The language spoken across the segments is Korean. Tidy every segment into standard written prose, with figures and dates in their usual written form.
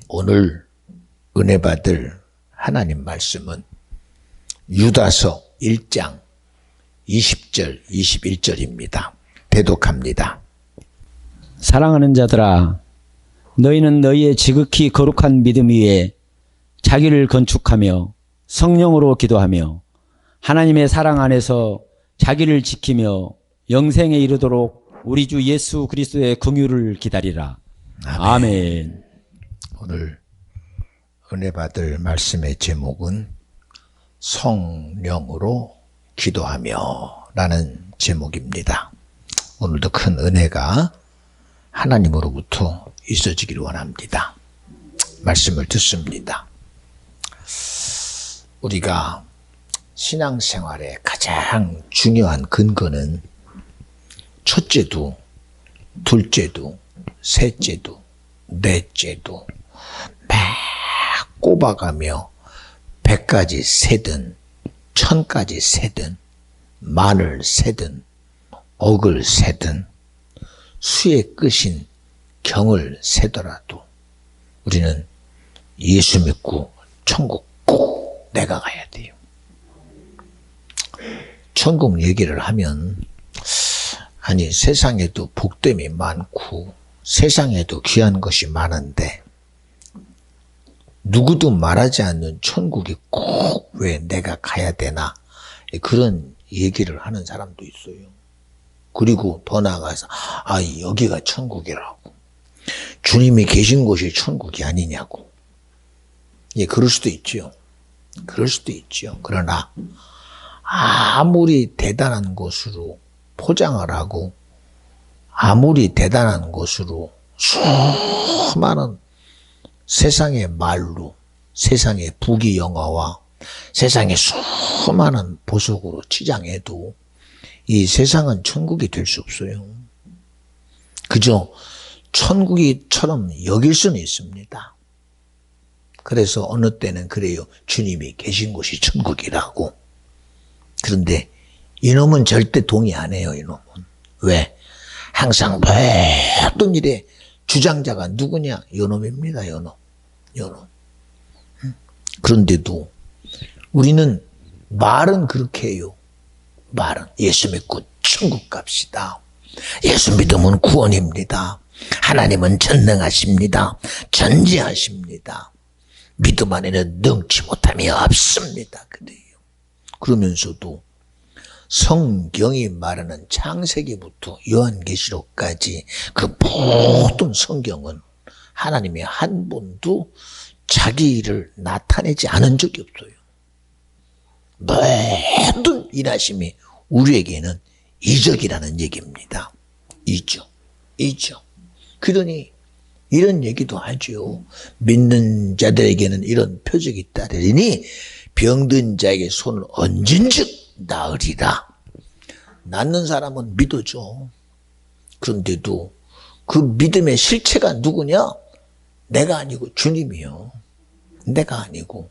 오늘 은혜 받을 하나님 말씀은 유다서 1장 20절 21절입니다. 대독합니다. 사랑하는 자들아, 너희는 너희의 지극히 거룩한 믿음 위에 자기를 건축하며 성령으로 기도하며 하나님의 사랑 안에서 자기를 지키며 영생에 이르도록 우리 주 예수 그리스도의 긍휼을 기다리라. 아멘. 오늘 은혜 받을 말씀의 제목은 성령으로 기도하며 라는 제목입니다. 오늘도 큰 은혜가 하나님으로부터 있어지기를 원합니다. 말씀을 듣습니다. 우리가 신앙생활의 가장 중요한 근거는 첫째도, 둘째도, 셋째도, 넷째도 막 꼽아가며 100가지 세든 1000가지 세든 만을 세든 억을 세든 수의 끝인 경을 세더라도 우리는 예수 믿고 천국 꼭 내가 가야 돼요. 천국 얘기를 하면 아니 세상에도 복됨이 많고 세상에도 귀한 것이 많은데 누구도 말하지 않는 천국이 꼭 왜 내가 가야 되나 그런 얘기를 하는 사람도 있어요. 그리고 더 나아가서 여기가 천국이라고 주님이 계신 곳이 천국이 아니냐고. 예, 그럴 수도 있죠. 그럴 수도 있죠. 그러나 아무리 대단한 곳으로 포장을 하고 아무리 대단한 곳으로 수많은 세상의 말로 세상의 부귀영화와 세상의 수많은 보석으로 치장해도 이 세상은 천국이 될 수 없어요. 그저 천국이처럼 여길 수는 있습니다. 그래서 어느 때는 그래요. 주님이 계신 곳이 천국이라고. 그런데 이놈은 절대 동의 안 해요. 이놈은. 왜? 항상 모든 일에 주장자가 누구냐? 요놈입니다. 요놈. 그런데도 우리는 말은 그렇게 해요. 말은 예수 믿고 천국 갑시다. 예수 믿으면 구원입니다. 하나님은 전능하십니다. 전지하십니다. 믿음 안에는 능치 못함이 없습니다. 그래요. 그러면서도 성경이 말하는 창세기부터 요한계시록까지 그 모든 성경은 하나님이 한 번도 자기 일을 나타내지 않은 적이 없어요. 모든 일하심이 우리에게는 이적이라는 얘기입니다. 이적. 그러니 이런 얘기도 하죠. 믿는 자들에게는 이런 표적이 따르리니 병든 자에게 손을 얹은 즉 나으리라. 낫는 사람은 믿어줘. 그런데도 그 믿음의 실체가 누구냐? 내가 아니고 주님이요. 내가 아니고.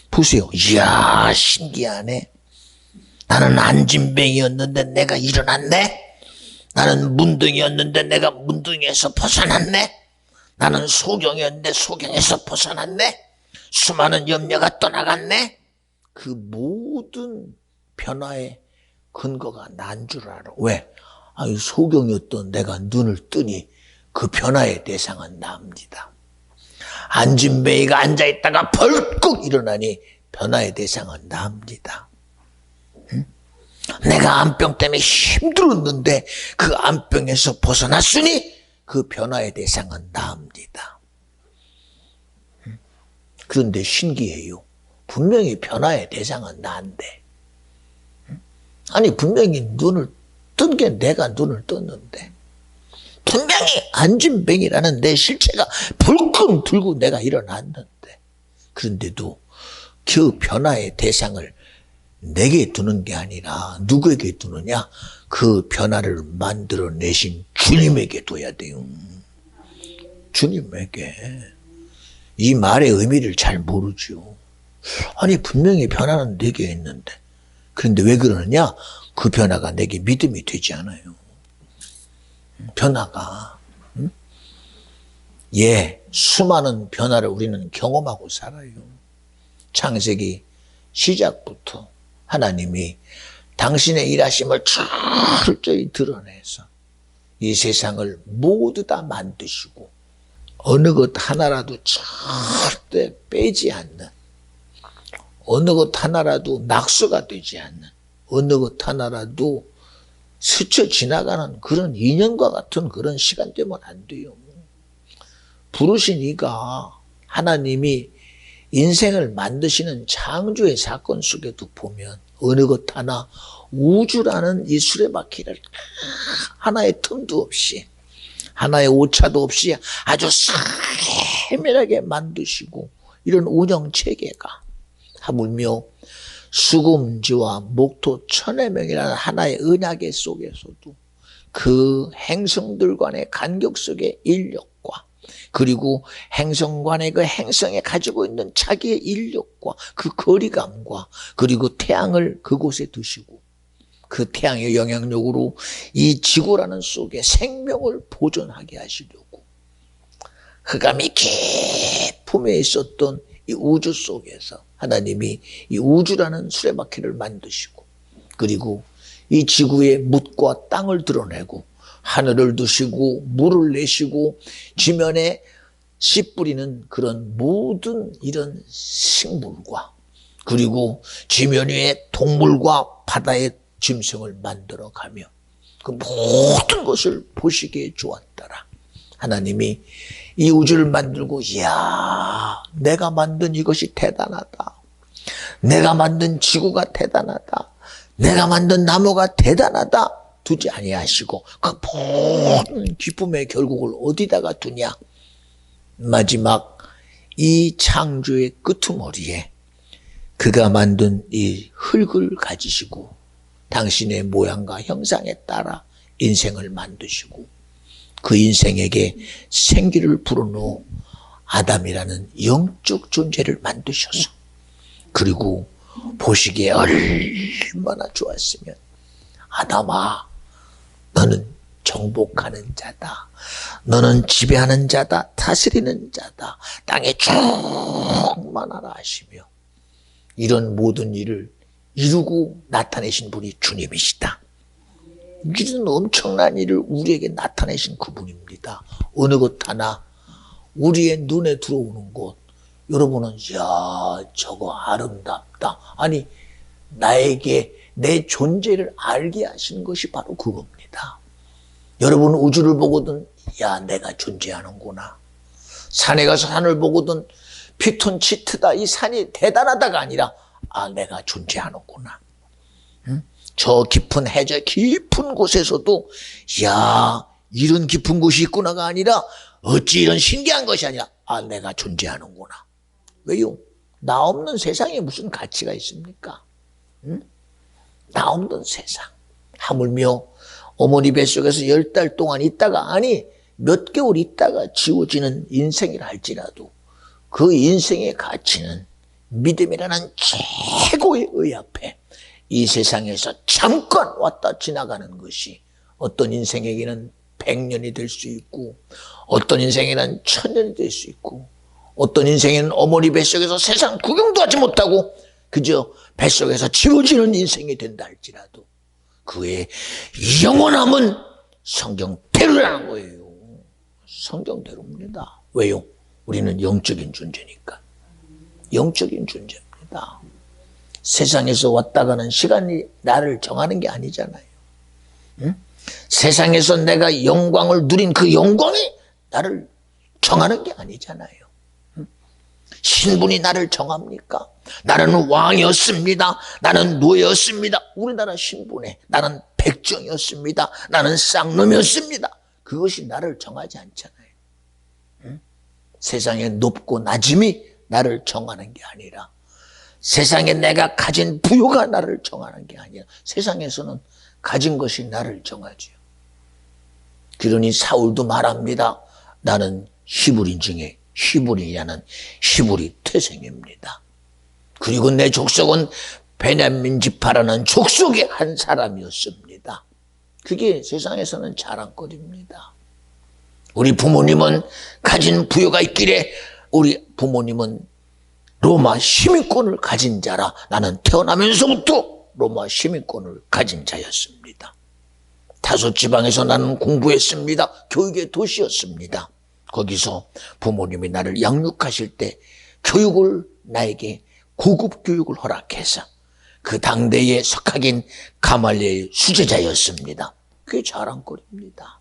보세요. 이야, 신기하네. 나는 안진뱅이였는데 내가 일어났네. 나는 문둥이였는데 내가 문둥이에서 벗어났네. 나는 소경이었는데 소경에서 벗어났네. 수많은 염려가 떠나갔네. 그 모든 변화의 근거가 난 줄 알아. 왜? 소경이었던 내가 눈을 뜨니 그 변화의 대상은 나입니다. 안진뱅이가 앉아있다가 벌컥 일어나니 변화의 대상은 나입니다. 내가 암병 때문에 힘들었는데 그 암병에서 벗어났으니 그 변화의 대상은 나입니다. 그런데 신기해요. 분명히 변화의 대상은 나인데 분명히 눈을 뜬 게 내가 눈을 떴는데 분명히 안진뱅이라는 내 실체가 불끈 들고 내가 일어났는데 그런데도 그 변화의 대상을 내게 두는 게 아니라 누구에게 두느냐? 그 변화를 만들어내신 주님에게 둬야 돼요. 주님에게. 이 말의 의미를 잘 모르죠. 분명히 변화는 내게 있는데 그런데 왜 그러느냐? 그 변화가 내게 믿음이 되지 않아요. 변화가. 수많은 변화를 우리는 경험하고 살아요. 창세기 시작부터 하나님이 당신의 일하심을 철저히 드러내서 이 세상을 모두 다 만드시고 어느 것 하나라도 절대 빼지 않는, 어느 것 하나라도 낙수가 되지 않는, 어느 것 하나라도 스쳐 지나가는 그런 인연과 같은 그런 시간 되면 안 돼요. 부르신 이가 하나님이 인생을 만드시는 창조의 사건 속에도 보면 어느 것 하나 우주라는 이 수레바퀴를 하나의 틈도 없이, 하나의 오차도 없이 아주 세밀하게 만드시고, 이런 운영체계가 하물며 수금지와 목토 천해명이라는 하나의 은하계 속에서도 그 행성들 간의 간격 속의 인력과, 그리고 행성 간의 그 행성에 가지고 있는 자기의 인력과 그 거리감과, 그리고 태양을 그곳에 두시고 그 태양의 영향력으로 이 지구라는 속에 생명을 보존하게 하시려고 흑암이 깊음에 있었던 이 우주 속에서 하나님이 이 우주라는 수레바퀴를 만드시고, 그리고 이 지구의 묻과 땅을 드러내고 하늘을 두시고 물을 내시고 지면에 씨 뿌리는 그런 모든 이런 식물과, 그리고 지면 위에 동물과 바다의 짐승을 만들어가며 그 모든 것을 보시기에 좋았더라. 하나님이 이 우주를 만들고, 이야, 내가 만든 이것이 대단하다, 내가 만든 지구가 대단하다, 내가 만든 나무가 대단하다 두지 아니하시고 그 모든 기쁨의 결국을 어디다가 두냐? 마지막 이 창조의 끄트머리에 그가 만든 이 흙을 가지시고 당신의 모양과 형상에 따라 인생을 만드시고 그 인생에게 생기를 불어넣어 아담이라는 영적 존재를 만드셔서, 그리고 보시기에 얼마나 좋았으면, 아담아, 너는 정복하는 자다, 너는 지배하는 자다, 다스리는 자다, 땅에 충만하라 하시며 이런 모든 일을 이루고 나타내신 분이 주님이시다. 이런 엄청난 일을 우리에게 나타내신 그분입니다. 어느 것 하나 우리의 눈에 들어오는 것, 여러분은 야, 저거 아름답다, 아니 나에게 내 존재를 알게 하시는 것이 바로 그겁니다. 여러분 우주를 보거든 야, 내가 존재하는구나, 산에 가서 산을 보거든 피톤치트다, 이 산이 대단하다가 아니라 아, 내가 존재하는구나. 응? 저 깊은 해저 깊은 곳에서도 야, 이런 깊은 곳이 있구나가 아니라 어찌 이런 신기한 것이 아니라 아, 내가 존재하는구나. 왜요? 나 없는 세상에 무슨 가치가 있습니까? 응? 나 없는 세상. 하물며 어머니 뱃속에서 10달 동안 있다가, 아니 몇 개월 있다가 지워지는 인생이라 할지라도 그 인생의 가치는 믿음이라는 최고의 의 앞에 이 세상에서 잠깐 왔다 지나가는 것이 어떤 인생에게는 100년이 될 수 있고, 어떤 인생에는 1000년이 될 수 있고, 어떤 인생에는 어머니 뱃속에서 세상 구경도 하지 못하고 그저 뱃속에서 지워지는 인생이 된다 할지라도 그의 영원함은 성경대로라는 거예요. 성경대로입니다. 왜요? 우리는 영적인 존재니까. 영적인 존재입니다. 세상에서 왔다 가는 시간이 나를 정하는 게 아니잖아요. 응? 세상에서 내가 영광을 누린 그 영광이 나를 정하는 게 아니잖아요. 응? 신분이 나를 정합니까? 나는 왕이었습니다, 나는 노예였습니다, 우리나라 신분에 나는 백정이었습니다, 나는 쌍놈이었습니다, 그것이 나를 정하지 않잖아요. 응? 세상의 높고 낮음이 나를 정하는 게 아니라, 세상에 내가 가진 부요가 나를 정하는 게 아니라 세상에서는 가진 것이 나를 정하죠. 그러니 사울도 말합니다. 나는 히브리인 중에 히브리냐는 히브리 태생입니다. 그리고 내 족속은 베냐민 지파라는 족속의 한 사람이었습니다. 그게 세상에서는 자랑거리입니다. 우리 부모님은 가진 부여가 있기에 우리 부모님은 로마 시민권을 가진 자라. 나는 태어나면서부터 로마 시민권을 가진 자였습니다. 다섯 지방에서 나는 공부했습니다. 교육의 도시였습니다. 거기서 부모님이 나를 양육하실 때 교육을 나에게 고급 교육을 허락해서 그 당대의 석학인 가말리엘 수제자였습니다. 그게 자랑거리입니다.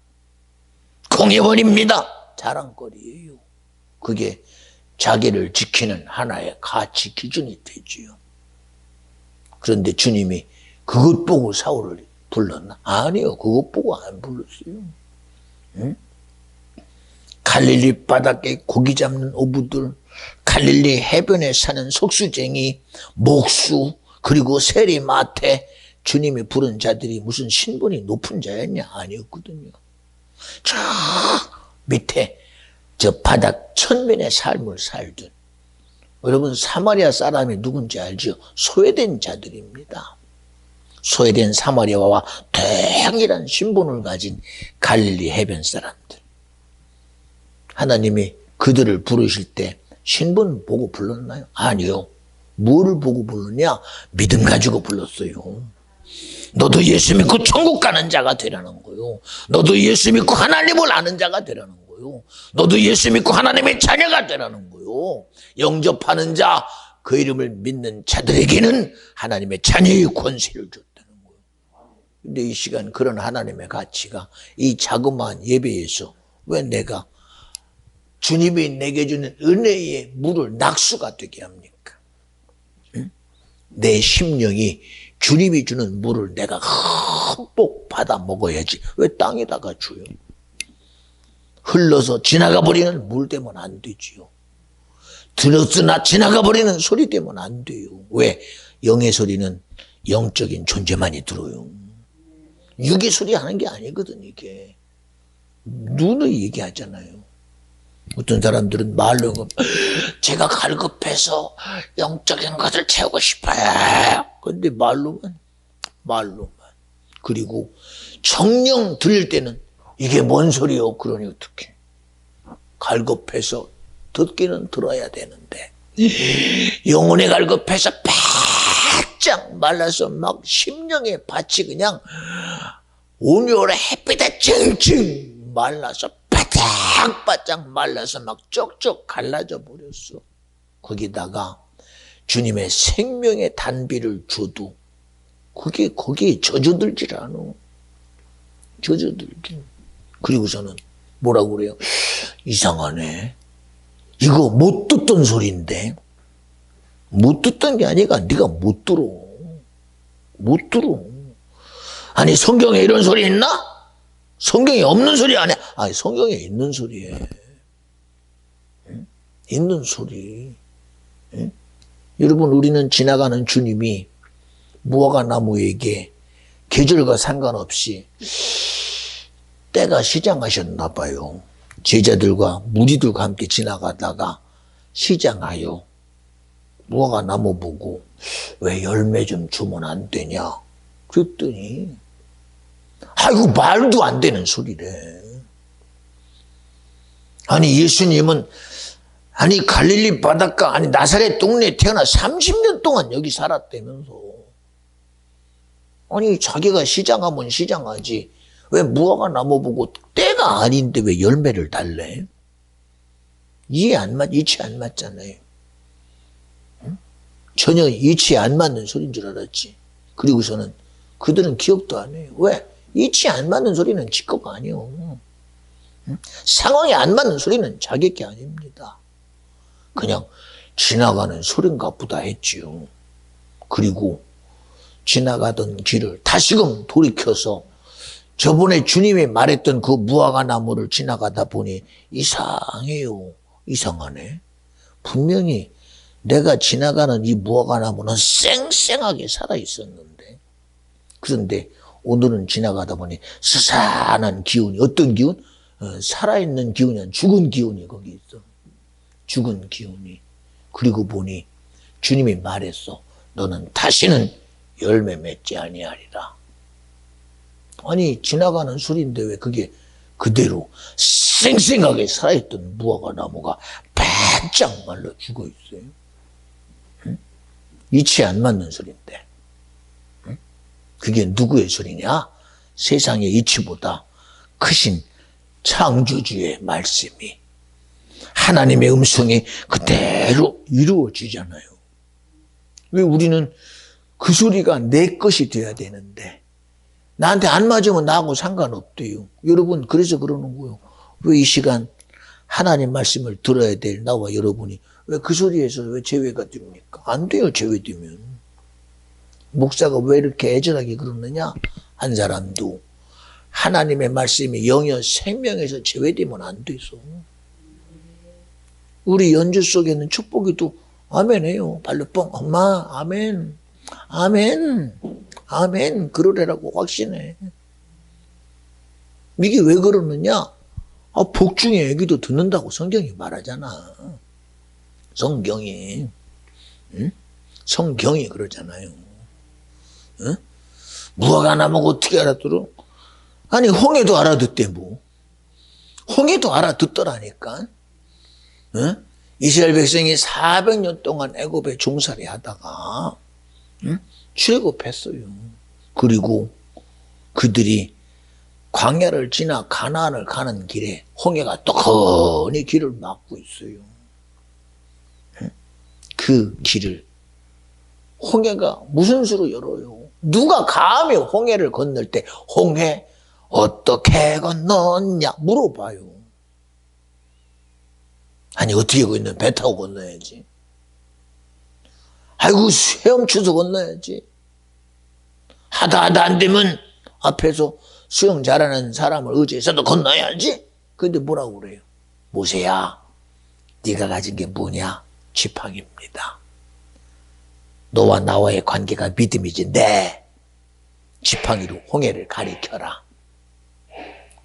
공예원입니다. 자랑거리예요. 그게 자기를 지키는 하나의 가치 기준이 되지요. 그런데 주님이 그것 보고 사울을 불렀나? 아니요. 그것 보고 안 불렀어요. 응? 갈릴리 바닷가에 고기 잡는 어부들, 갈릴리 해변에 사는 속수쟁이, 목수, 그리고 세리마태, 주님이 부른 자들이 무슨 신분이 높은 자였냐? 아니었거든요. 저 밑에 저 바닥 천면의 삶을 살던, 여러분 사마리아 사람이 누군지 알죠? 소외된 자들입니다. 소외된 사마리아와 동일한 신분을 가진 갈릴리 해변 사람들. 하나님이 그들을 부르실 때 신분 보고 불렀나요? 아니요. 뭐를 보고 불렀냐? 믿음 가지고 불렀어요. 너도 예수 믿고 천국 가는 자가 되라는 거요. 너도 예수 믿고 하나님을 아는 자가 되라는 거요. 너도 예수 믿고 하나님의 자녀가 되라는 거요. 영접하는 자, 그 이름을 믿는 자들에게는 하나님의 자녀의 권세를 줬다는 거요. 근데 이 시간 그런 하나님의 가치가 이 자그마한 예배에서 왜 내가 주님이 내게 주는 은혜의 물을 낙수가 되게 합니까? 응? 내 심령이 주님이 주는 물을 내가 흠뻑 받아 먹어야지. 왜 땅에다가 줘요? 흘러서 지나가 버리는 물 되면 안 되지요. 들었으나 지나가 버리는 소리 되면 안 돼요. 왜? 영의 소리는 영적인 존재만이 들어요. 육의 소리 하는 게 아니거든, 이게. 눈을 얘기하잖아요. 어떤 사람들은 말로 제가 갈급해서 영적인 것을 채우고 싶어요. 그런데 말로만. 그리고 정령 들릴 때는 이게 뭔 소리요? 그러니 어떡해. 갈급해서 듣기는 들어야 되는데 영혼에 갈급해서 바짝 말라서 막 심령의 밭이 그냥 온열의 햇빛에 찡찡 말라서 바짝바짝 말라서 막 쪽쪽 갈라져 버렸어. 거기다가 주님의 생명의 단비를 줘도 그게 거기에 젖어들질 않아. 젖어들긴. 그리고서는 뭐라고 그래요? 이상하네. 이거 못 듣던 소리인데. 못 듣던 게 아니라 네가 못 들어. 못 들어. 아니 성경에 이런 소리 있나? 성경에 없는 소리 아니야. 아니 성경에 있는 소리에. 응? 있는 소리. 응? 여러분 우리는 지나가는 주님이 무화과 나무에게 계절과 상관없이 때가 시장하셨나 봐요. 제자들과 무리들과 함께 지나가다가 시장하여 무화과 나무 보고 왜 열매 좀 주면 안 되냐 그랬더니 아이고 말도 안 되는 소리래. 아니 예수님은 아니 갈릴리 바닷가 아니 나사렛 동네에 태어나 30년 동안 여기 살았다면서. 아니 자기가 시장하면 시장하지 왜 무화과 나무 보고 때가 아닌데 왜 열매를 달래? 이치 안 맞잖아요. 응? 전혀 이치 안 맞는 소리인 줄 알았지. 그리고서는 그들은 기억도 안 해요. 왜? 이치 안 맞는 소리는 지 거가 아니에요. 응? 상황이 안 맞는 소리는 자기 게 아닙니다. 그냥 지나가는 소린가 보다 했지요. 그리고 지나가던 길을 다시금 돌이켜서 저번에 주님이 말했던 그 무화과 나무를 지나가다 보니 이상해요. 이상하네. 분명히 내가 지나가는 이 무화과 나무는 쌩쌩하게 살아있었는데 그런데 오늘은 지나가다 보니 스산한 기운이 어떤 기운? 살아있는 기운이 아니라 죽은 기운이 거기 있어. 죽은 기운이. 그리고 보니 주님이 말했어. 너는 다시는 열매 맺지 아니하리라. 아니 지나가는 소리인데 왜 그게 그대로 쌩쌩하게 살아있던 무화과 나무가 바짝 말라 죽어 있어요. 응? 이치에 안 맞는 소리인데. 응? 그게 누구의 소리냐? 세상의 이치보다 크신 창조주의 말씀이, 하나님의 음성이 그대로 이루어지잖아요. 왜 우리는 그 소리가 내 것이 돼야 되는데, 나한테 안 맞으면 나하고 상관없대요. 여러분, 그래서 그러는 거예요. 왜 이 시간 하나님 말씀을 들어야 될 나와 여러분이 왜 그 소리에서 왜 제외가 됩니까? 안 돼요, 제외되면. 목사가 왜 이렇게 애절하게 그러느냐? 한 사람도 하나님의 말씀이 영여 생명에서 제외되면 안 돼서. 우리 연주 속에는 축복이도 아멘해요. 발로 뻥, 엄마, 아멘, 아멘, 아멘, 그러래라고 확신해. 이게 왜 그러느냐? 복중의 얘기도 듣는다고 성경이 말하잖아. 성경이. 응? 성경이 그러잖아요. 응? 무화과 나무가 어떻게 알아들어? 아니, 홍해도 알아듣대, 뭐. 홍해도 알아듣더라니까. 응? 이스라엘 백성이 400년 동안 애굽에 종살이 하다가, 응? 출애굽했어요. 그리고 그들이 광야를 지나 가나안을 가는 길에 홍해가 떡하니 길을 막고 있어요. 응? 그 길을 홍해가 무슨 수로 열어요? 누가 감히 홍해를 건널 때 홍해 어떻게 건넜냐 물어봐요. 아니, 어떻게 건너? 배 타고 건너야지. 아이고, 헤엄쳐서 건너야지. 하다 안 되면 앞에서 수영 잘하는 사람을 의지해서도 건너야지. 근데 뭐라고 그래요? 모세야, 네가 가진 게 뭐냐? 지팡이입니다. 너와 나와의 관계가 믿음이지. 네. 지팡이로 홍해를 가리켜라.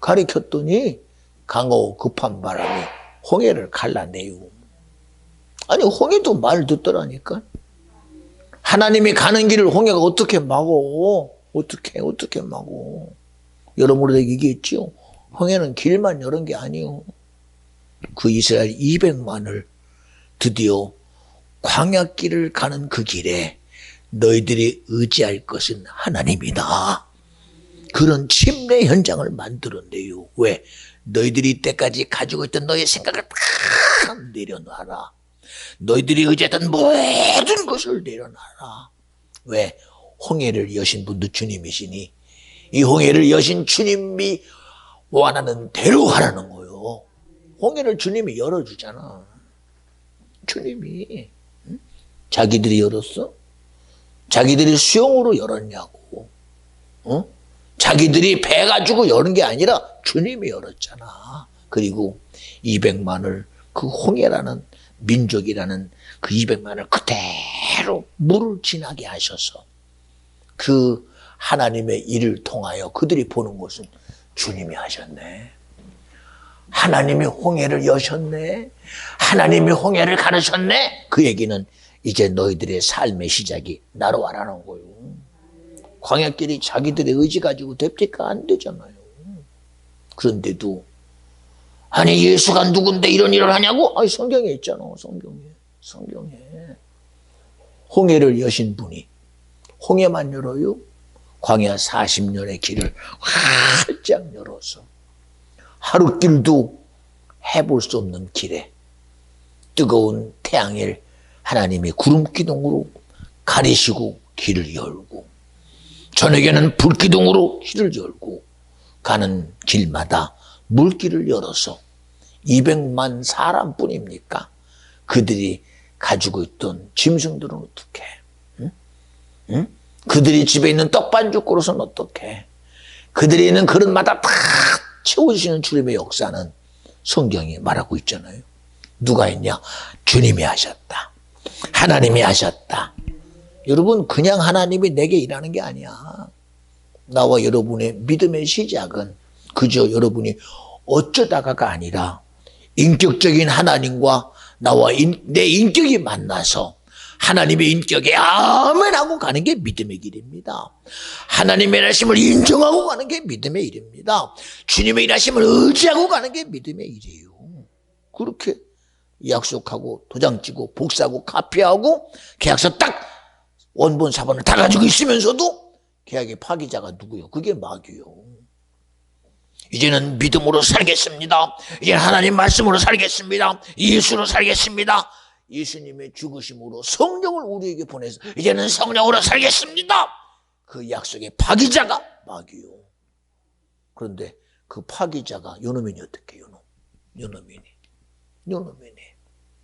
가리켰더니 강하고 급한 바람이 홍해를 갈라내요. 아니, 홍해도 말 듣더라니까. 하나님이 가는 길을 홍해가 어떻게 막어? 어떻게 막어? 여러분도 얘기했지요. 홍해는 길만 열은 게 아니요. 그 이스라엘 200만을 드디어 광야길을 가는 그 길에 너희들이 의지할 것은 하나님이다. 그런 침례 현장을 만들었네요. 왜? 너희들이 이때까지 가지고 있던 너의 생각을 다 내려놔라. 너희들이 의지했던 모든 것을 내려놔라. 왜? 홍해를 여신 분도 주님이시니 이 홍해를 여신 주님이 원하는 대로 하라는 거예요. 홍해를 주님이 열어주잖아. 주님이. 응? 자기들이 열었어? 자기들이 수영으로 열었냐고. 어? 자기들이 배 가지고 여는 게 아니라 주님이 열었잖아. 그리고 200만을 그 홍해라는 민족이라는 그 200만을 그대로 물을 지나게 하셔서 그 하나님의 일을 통하여 그들이 보는 것은 주님이 하셨네. 하나님이 홍해를 여셨네. 하나님이 홍해를 가르셨네. 그 얘기는 이제 너희들의 삶의 시작이 나로 와라는 거예요. 광야길이 자기들의 의지 가지고 됩니까? 안 되잖아요. 그런데도 아니, 예수가 누군데 이런 일을 하냐고? 아니, 성경에 있잖아. 성경에 홍해를 여신 분이 홍해만 열어요? 광야 40년의 길을 활짝 열어서 하루 길도 해볼 수 없는 길에 뜨거운 태양을 하나님이 구름기둥으로 가리시고 길을 열고 저녁에는 불기둥으로 길을 열고 가는 길마다 물길을 열어서 200만 사람뿐입니까? 그들이 가지고 있던 짐승들은 어떻게? 응? 그들이 집에 있는 떡반죽 그릇은 어떻게? 그들이 있는 그릇마다 다 채워주시는 주님의 역사는 성경이 말하고 있잖아요. 누가 했냐? 주님이 하셨다. 하나님이 하셨다. 여러분, 그냥 하나님이 내게 일하는 게 아니야. 나와 여러분의 믿음의 시작은 그저 여러분이 어쩌다가가 아니라 인격적인 하나님과 나와 내 인격이 만나서 하나님의 인격에 아멘하고 가는 게 믿음의 길입니다. 하나님의 일하심을 인정하고 가는 게 믿음의 일입니다. 주님의 일하심을 의지하고 가는 게 믿음의 일이에요. 그렇게 약속하고 도장 찍고 복사하고 카피하고 계약서 딱 원본 사본을 다 가지고 있으면서도 계약의 파기자가 누구요? 그게 마귀요. 이제는 믿음으로 살겠습니다. 이제는 하나님 말씀으로 살겠습니다. 예수로 살겠습니다. 예수님의 죽으심으로 성령을 우리에게 보내서 이제는 성령으로 살겠습니다. 그 약속의 파기자가 마귀요. 그런데 그 파기자가 요놈이니 어떻게 요놈이니.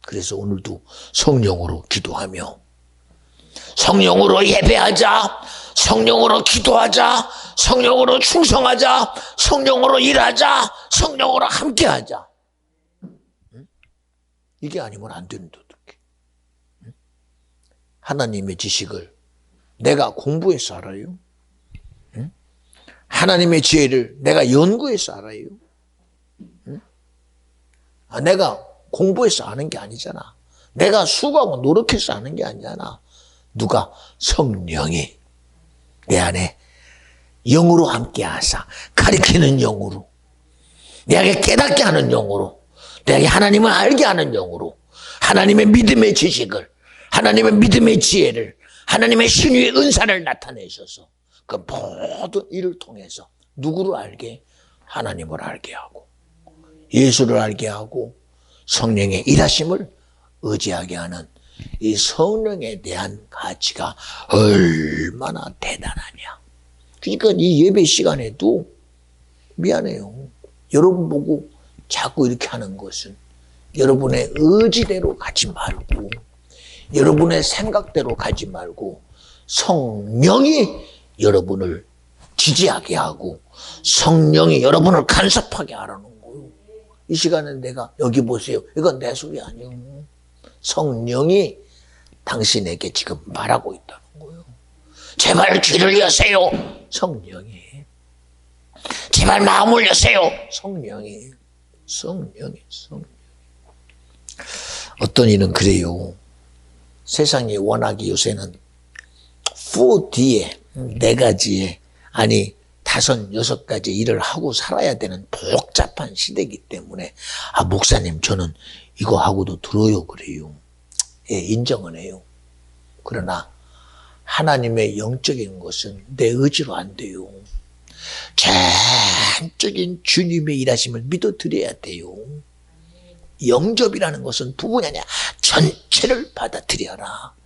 그래서 오늘도 성령으로 기도하며 성령으로 예배하자, 성령으로 기도하자, 성령으로 충성하자, 성령으로 일하자, 성령으로 함께하자. 이게 아니면 안 되는데 어떡해. 하나님의 지식을 내가 공부해서 알아요? 하나님의 지혜를 내가 연구해서 알아요? 내가 공부해서 아는 게 아니잖아. 내가 수고하고 노력해서 아는 게 아니잖아. 누가? 성령이 내 안에 영으로 함께 하사 가리키는 영으로, 내게 깨닫게 하는 영으로, 내게 하나님을 알게 하는 영으로, 하나님의 믿음의 지식을, 하나님의 믿음의 지혜를, 하나님의 신유의 은사를 나타내셔서 그 모든 일을 통해서 누구를 알게? 하나님을 알게 하고 예수를 알게 하고 성령의 일하심을 의지하게 하는 이 성령에 대한 가치가 얼마나 대단하냐. 그러니까 이 예배 시간에도 미안해요. 여러분 보고 자꾸 이렇게 하는 것은 여러분의 의지대로 가지 말고 여러분의 생각대로 가지 말고 성령이 여러분을 지지하게 하고 성령이 여러분을 간섭하게 하라는 거예요. 이 시간에 내가 여기 보세요. 이건 내 소리 아니에요. 성령이 당신에게 지금 말하고 있다는 거예요. 제발 귀를 여세요. 성령이. 제발 마음을 여세요. 성령이. 어떤 이는 그래요. 세상이 워낙에 요새는 4D에 4가지에 아니 5, 6가지 일을 하고 살아야 되는 복잡한 시대이기 때문에 목사님 저는 이거 하고도 들어요 그래요. 예, 인정은 해요. 그러나 하나님의 영적인 것은 내 의지로 안 돼요. 전적인 주님의 일하심을 믿어드려야 돼요. 영접이라는 것은 부분이 아니라 전체를 받아들여라.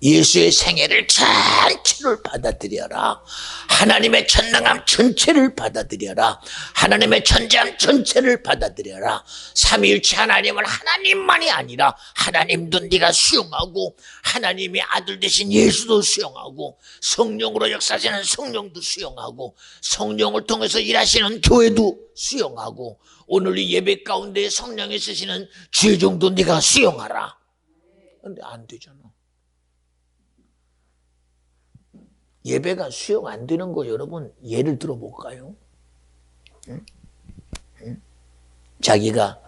예수의 생애를 전체를 받아들여라. 하나님의 전능함 전체를 받아들여라. 하나님의 존재함 전체를 받아들여라. 삼위일체 하나님은 하나님만이 아니라 하나님도 네가 수용하고 하나님의 아들 되신 예수도 수용하고 성령으로 역사하시는 성령도 수용하고 성령을 통해서 일하시는 교회도 수용하고 오늘 이 예배 가운데 성령이 쓰시는 주의종도 네가 수용하라. 그런데 안 되잖아. 예배가 수용 안 되는 거 여러분 예를 들어볼까요? 응? 자기가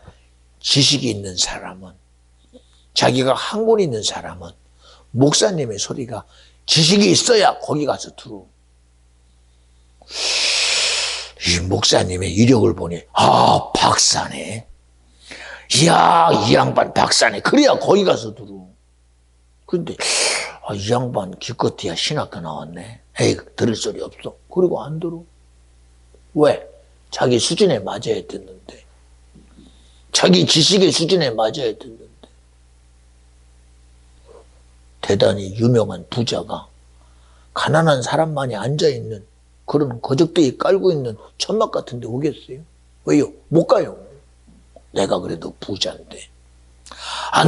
지식이 있는 사람은, 자기가 학問있는 사람은 목사님의 소리가 지식이 있어야 거기 가서 들어. 이 목사님의 이력을 보니 박사네. 이야 이 양반 박사네. 그래야 거기 가서 들어. 근데 이 양반 기껏해야 신학교 나왔네. 에이 들을 소리 없어. 그리고 안 들어. 왜? 자기 수준에 맞아야 듣는데. 자기 지식의 수준에 맞아야 듣는데. 대단히 유명한 부자가 가난한 사람만이 앉아있는 그런 거적대기 깔고 있는 천막 같은 데 오겠어요? 왜요? 못 가요. 내가 그래도 부자인데.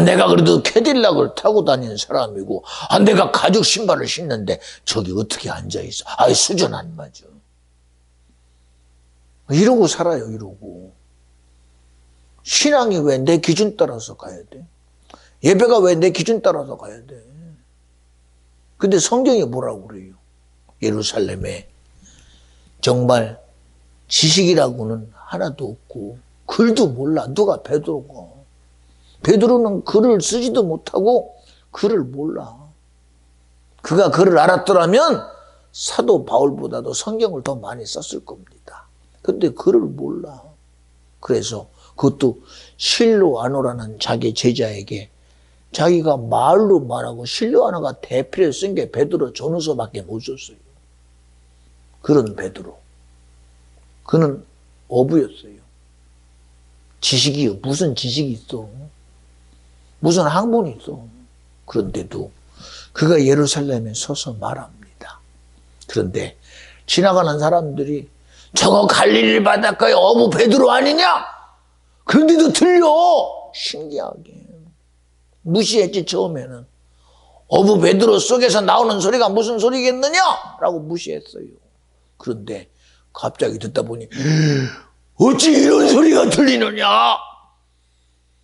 내가 그래도 캐딜락을 타고 다니는 사람이고 내가 가죽 신발을 신는데 저기 어떻게 앉아있어. 수준 안 맞아. 이러고 살아요. 이러고. 신앙이 왜 내 기준 따라서 가야 돼? 예배가 왜 내 기준 따라서 가야 돼? 근데 성경이 뭐라고 그래요? 예루살렘에 정말 지식이라고는 하나도 없고 글도 몰라. 누가 베드로가. 베드로는 글을 쓰지도 못하고 그를 몰라. 그가 그를 알았더라면 사도 바울보다도 성경을 더 많이 썼을 겁니다. 근데 그를 몰라. 그래서 그것도 실로아노라는 자기 제자에게 자기가 말로 말하고 실로아노가 대필을 쓴 게 베드로 전후서밖에 못 썼어요. 그런 베드로. 그는 어부였어요. 지식이 무슨 지식이 있어? 무슨 학문이 있어? 그런데도 그가 예루살렘에 서서 말합니다. 그런데 지나가는 사람들이 저거 갈릴리 바닷가의 어부 베드로 아니냐? 그런데도 들려. 신기하게. 무시했지 처음에는. 어부 베드로 속에서 나오는 소리가 무슨 소리겠느냐? 라고 무시했어요. 그런데 갑자기 듣다 보니 어찌 이런 소리가 들리느냐?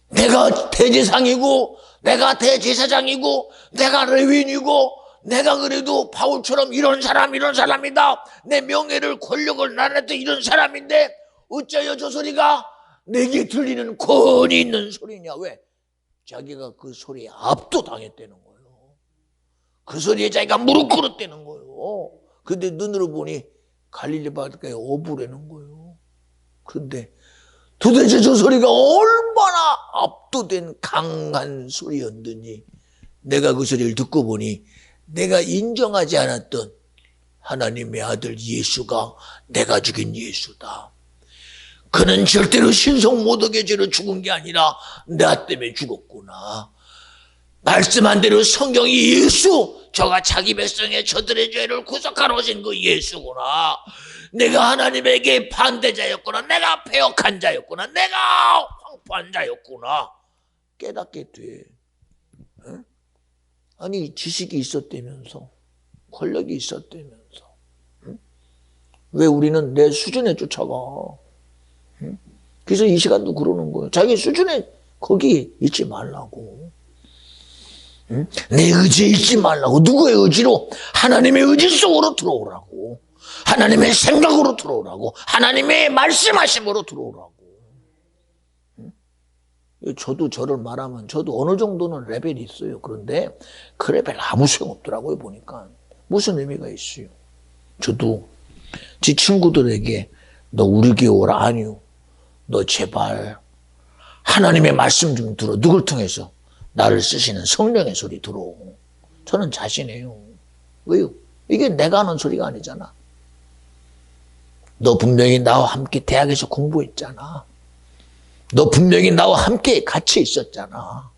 내가 대제상이고 내가 대제사장이고 내가 레위인이고 내가 그래도 바울처럼 이런 사람이다. 내 명예를 권력을 나눴던 이런 사람인데 어찌하여 저 소리가 내게 들리는 권위 있는 소리냐? 왜? 자기가 그 소리에 압도당했다는 거예요. 그 소리에 자기가 무릎 꿇었다는 거예요. 근데 눈으로 보니 갈릴리 바닷가에 어부라는 거예요. 그런데 도대체 저 소리가 얼마나 압도된 강한 소리였더니 내가 그 소리를 듣고 보니 내가 인정하지 않았던 하나님의 아들 예수가 내가 죽인 예수다. 그는 절대로 신성 모독의 죄로 죽은 게 아니라 나 때문에 죽었구나. 말씀한 대로 성경이 예수, 저가 자기 백성의 저들의 죄를 구속하러 오신 그 예수구나. 내가 하나님에게 반대자였구나. 내가 패역한 자였구나. 내가 황폐한 자였구나. 깨닫게 돼. 응? 아니 지식이 있었다면서, 권력이 있었다면서, 응? 왜 우리는 내 수준에 쫓아가? 응? 그래서 이 시간도 그러는 거예요. 자기 수준에 거기 있지 말라고. 응? 내 의지에 있지 말라고. 누구의 의지로? 하나님의 의지 속으로 들어오라고. 하나님의 생각으로 들어오라고. 하나님의 말씀하심으로 들어오라고. 응? 저도 저를 말하면 저도 어느 정도는 레벨이 있어요. 그런데 그 레벨 아무 소용없더라고요. 보니까. 무슨 의미가 있어요? 저도 제 친구들에게 너 우리 교회 오라. 아니요. 너 제발 하나님의 말씀 좀 들어. 누굴 통해서? 나를 쓰시는 성령의 소리 들어. 저는 자신해요. 왜요? 이게 내가 하는 소리가 아니잖아. 너 분명히 나와 함께 대학에서 공부했잖아. 너 분명히 나와 함께 같이 있었잖아.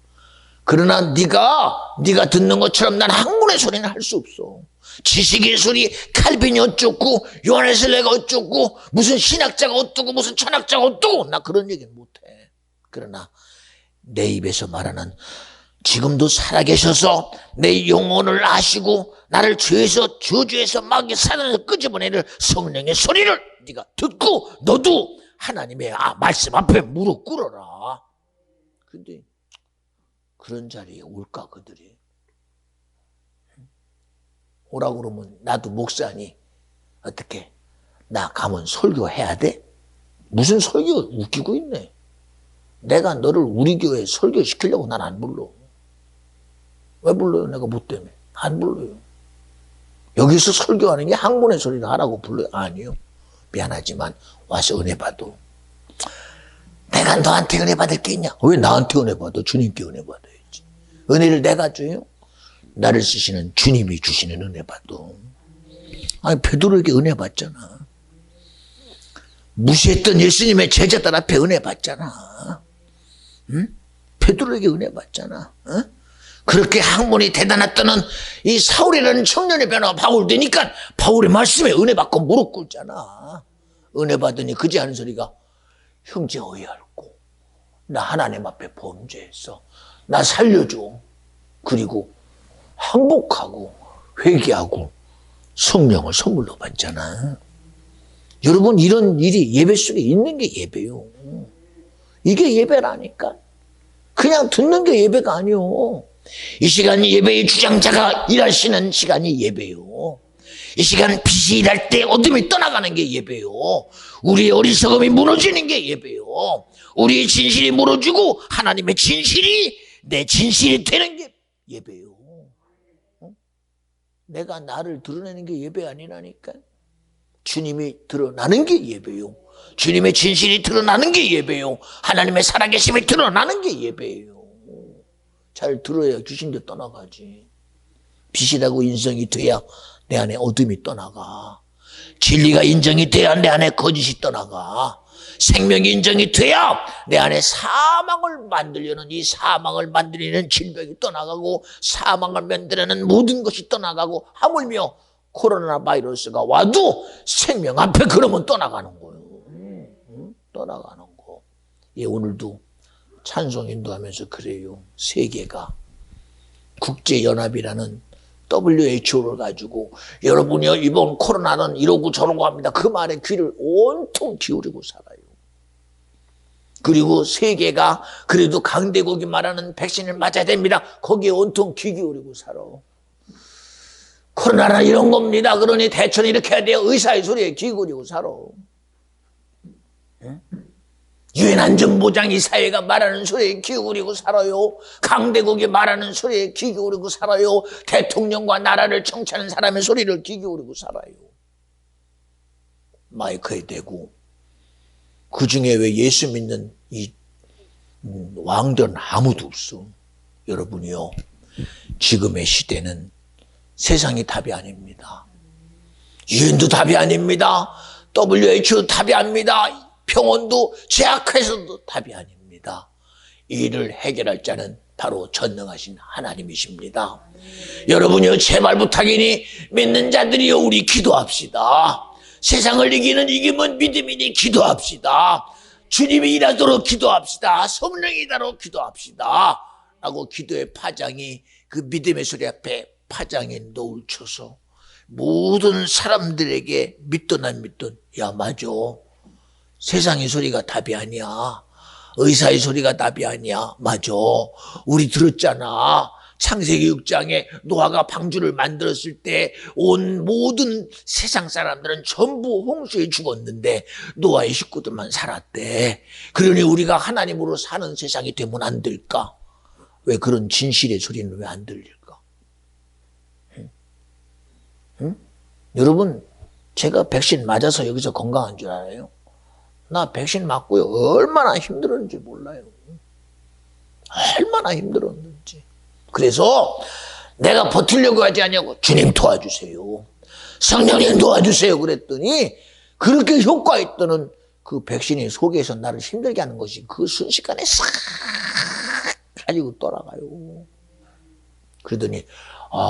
그러나 네가 듣는 것처럼 난 학문의 소리는 할 수 없어. 지식의 소리, 칼빈이 어쩌고 요하네슬레가 어쩌고 무슨 신학자가 어떠고 무슨 천학자가 어떠고 나 그런 얘기는 못해. 그러나 내 입에서 말하는 지금도 살아계셔서 내 영혼을 아시고 나를 죄에서 저주에서 마귀 사단에서 끄집어내는 성령의 소리를 네가 듣고 너도 하나님의 말씀 앞에 무릎 꿇어라. 근데 그런 자리에 올까 그들이? 오라고 그러면 나도 목사니 어떻게 나 가면 설교해야 돼? 무슨 설교? 웃기고 있네. 내가 너를 우리 교회에 설교시키려고 난 안 불러. 왜 불러요? 내가 뭐 때문에? 안 불러요. 여기서 설교하는 게 학문의 소리를 하라고 불러요? 아니요. 미안하지만 와서 은혜 받아. 내가 너한테 은혜 받을 게 있냐? 왜 나한테 은혜 받아? 주님께 은혜 받아야지. 은혜를 내가 줘요? 나를 쓰시는 주님이 주시는 은혜 받아. 아니 베드로에게 은혜 받잖아. 무시했던 예수님의 제자들 앞에 은혜 받잖아. 응? 베드로에게 은혜 받잖아. 응? 그렇게 학문이 대단했던 이 사울이라는 청년의 변화가 바울되니까 바울의 말씀에 은혜 받고 무릎 꿇잖아. 은혜 받으니 그지 않은 소리가 형제 어이없고 나 하나님 앞에 범죄했어. 나 살려줘. 그리고 항복하고 회개하고 성령을 선물로 받잖아. 여러분 이런 일이 예배 속에 있는 게 예배요. 이게 예배라니까. 그냥 듣는 게 예배가 아니요. 이 시간 예배의 주장자가 일하시는 시간이 예배요. 이 시간 빛이 일할 때 어둠이 떠나가는 게 예배요. 우리의 어리석음이 무너지는 게 예배요. 우리의 진실이 무너지고 하나님의 진실이 내 진실이 되는 게 예배요. 내가 나를 드러내는 게 예배 아니라니까. 주님이 드러나는 게 예배요. 주님의 진실이 드러나는 게 예배요. 하나님의 살아계심이 드러나는 게 예배예요. 잘 들어야 귀신도 떠나가지. 빛이라고 인정이 돼야 내 안에 어둠이 떠나가. 진리가 인정이 돼야 내 안에 거짓이 떠나가. 생명이 인정이 돼야 내 안에 사망을 만들려는 이 사망을 만들려는 질병이 떠나가고 사망을 만들려는 모든 것이 떠나가고 하물며 코로나 바이러스가 와도 생명 앞에 그러면 떠나가는 거예요. 떠나가는 거. 예, 오늘도 찬송 인도하면서 그래요. 세계가 국제연합이라는 WHO를 가지고 여러분이요 이번 코로나는 이러고 저러고 합니다. 그 말에 귀를 온통 기울이고 살아요. 그리고 세계가 그래도 강대국이 말하는 백신을 맞아야 됩니다. 거기에 온통 귀 기울이고 살아. 코로나는 이런 겁니다. 그러니 대처는 이렇게 해야 돼요. 의사의 소리에 귀 기울이고 살아. 유엔 안전보장 이사회가 말하는 소리에 귀 기울이고 살아요. 강대국이 말하는 소리에 귀 기울이고 살아요. 대통령과 나라를 청취하는 사람의 소리를 귀 기울이고 살아요. 마이크에 대고 그중에 왜 예수 믿는 이 왕들은 아무도 없어. 여러분이요, 지금의 시대는 세상이 답이 아닙니다. 유엔도 답이 아닙니다. WHO도 답이 아닙니다. 병원도 제약회사도 답이 아닙니다. 이를 해결할 자는 바로 전능하신 하나님이십니다. 여러분이요, 제발 부탁이니 믿는 자들이요 우리 기도합시다. 세상을 이기는 이김은 믿음이니 기도합시다. 주님이 일하도록 기도합시다. 성령이 일하도록 기도합시다. 라고 기도의 파장이 그 믿음의 소리 앞에 파장에 노을 쳐서 모든 사람들에게 믿든 안 믿든 야 맞아. 세상의 소리가 답이 아니야. 의사의 소리가 답이 아니야. 맞아. 우리 들었잖아. 창세기 6장에 노아가 방주를 만들었을 때 온 모든 세상 사람들은 전부 홍수에 죽었는데 노아의 식구들만 살았대. 그러니 우리가 하나님으로 사는 세상이 되면 안 될까? 왜 그런 진실의 소리는 왜 안 들릴까? 응? 여러분, 제가 백신 맞아서 여기서 건강한 줄 알아요? 나 백신 맞고요 얼마나 힘들었는지 몰라요. 얼마나 힘들었는지. 그래서 내가 버티려고 하지 않냐고 주님 도와주세요. 성령님 도와주세요. 그랬더니 그렇게 효과 있다는 그 백신이 속에서 나를 힘들게 하는 것이 그 순식간에 싹 가지고 돌아가요. 그러더니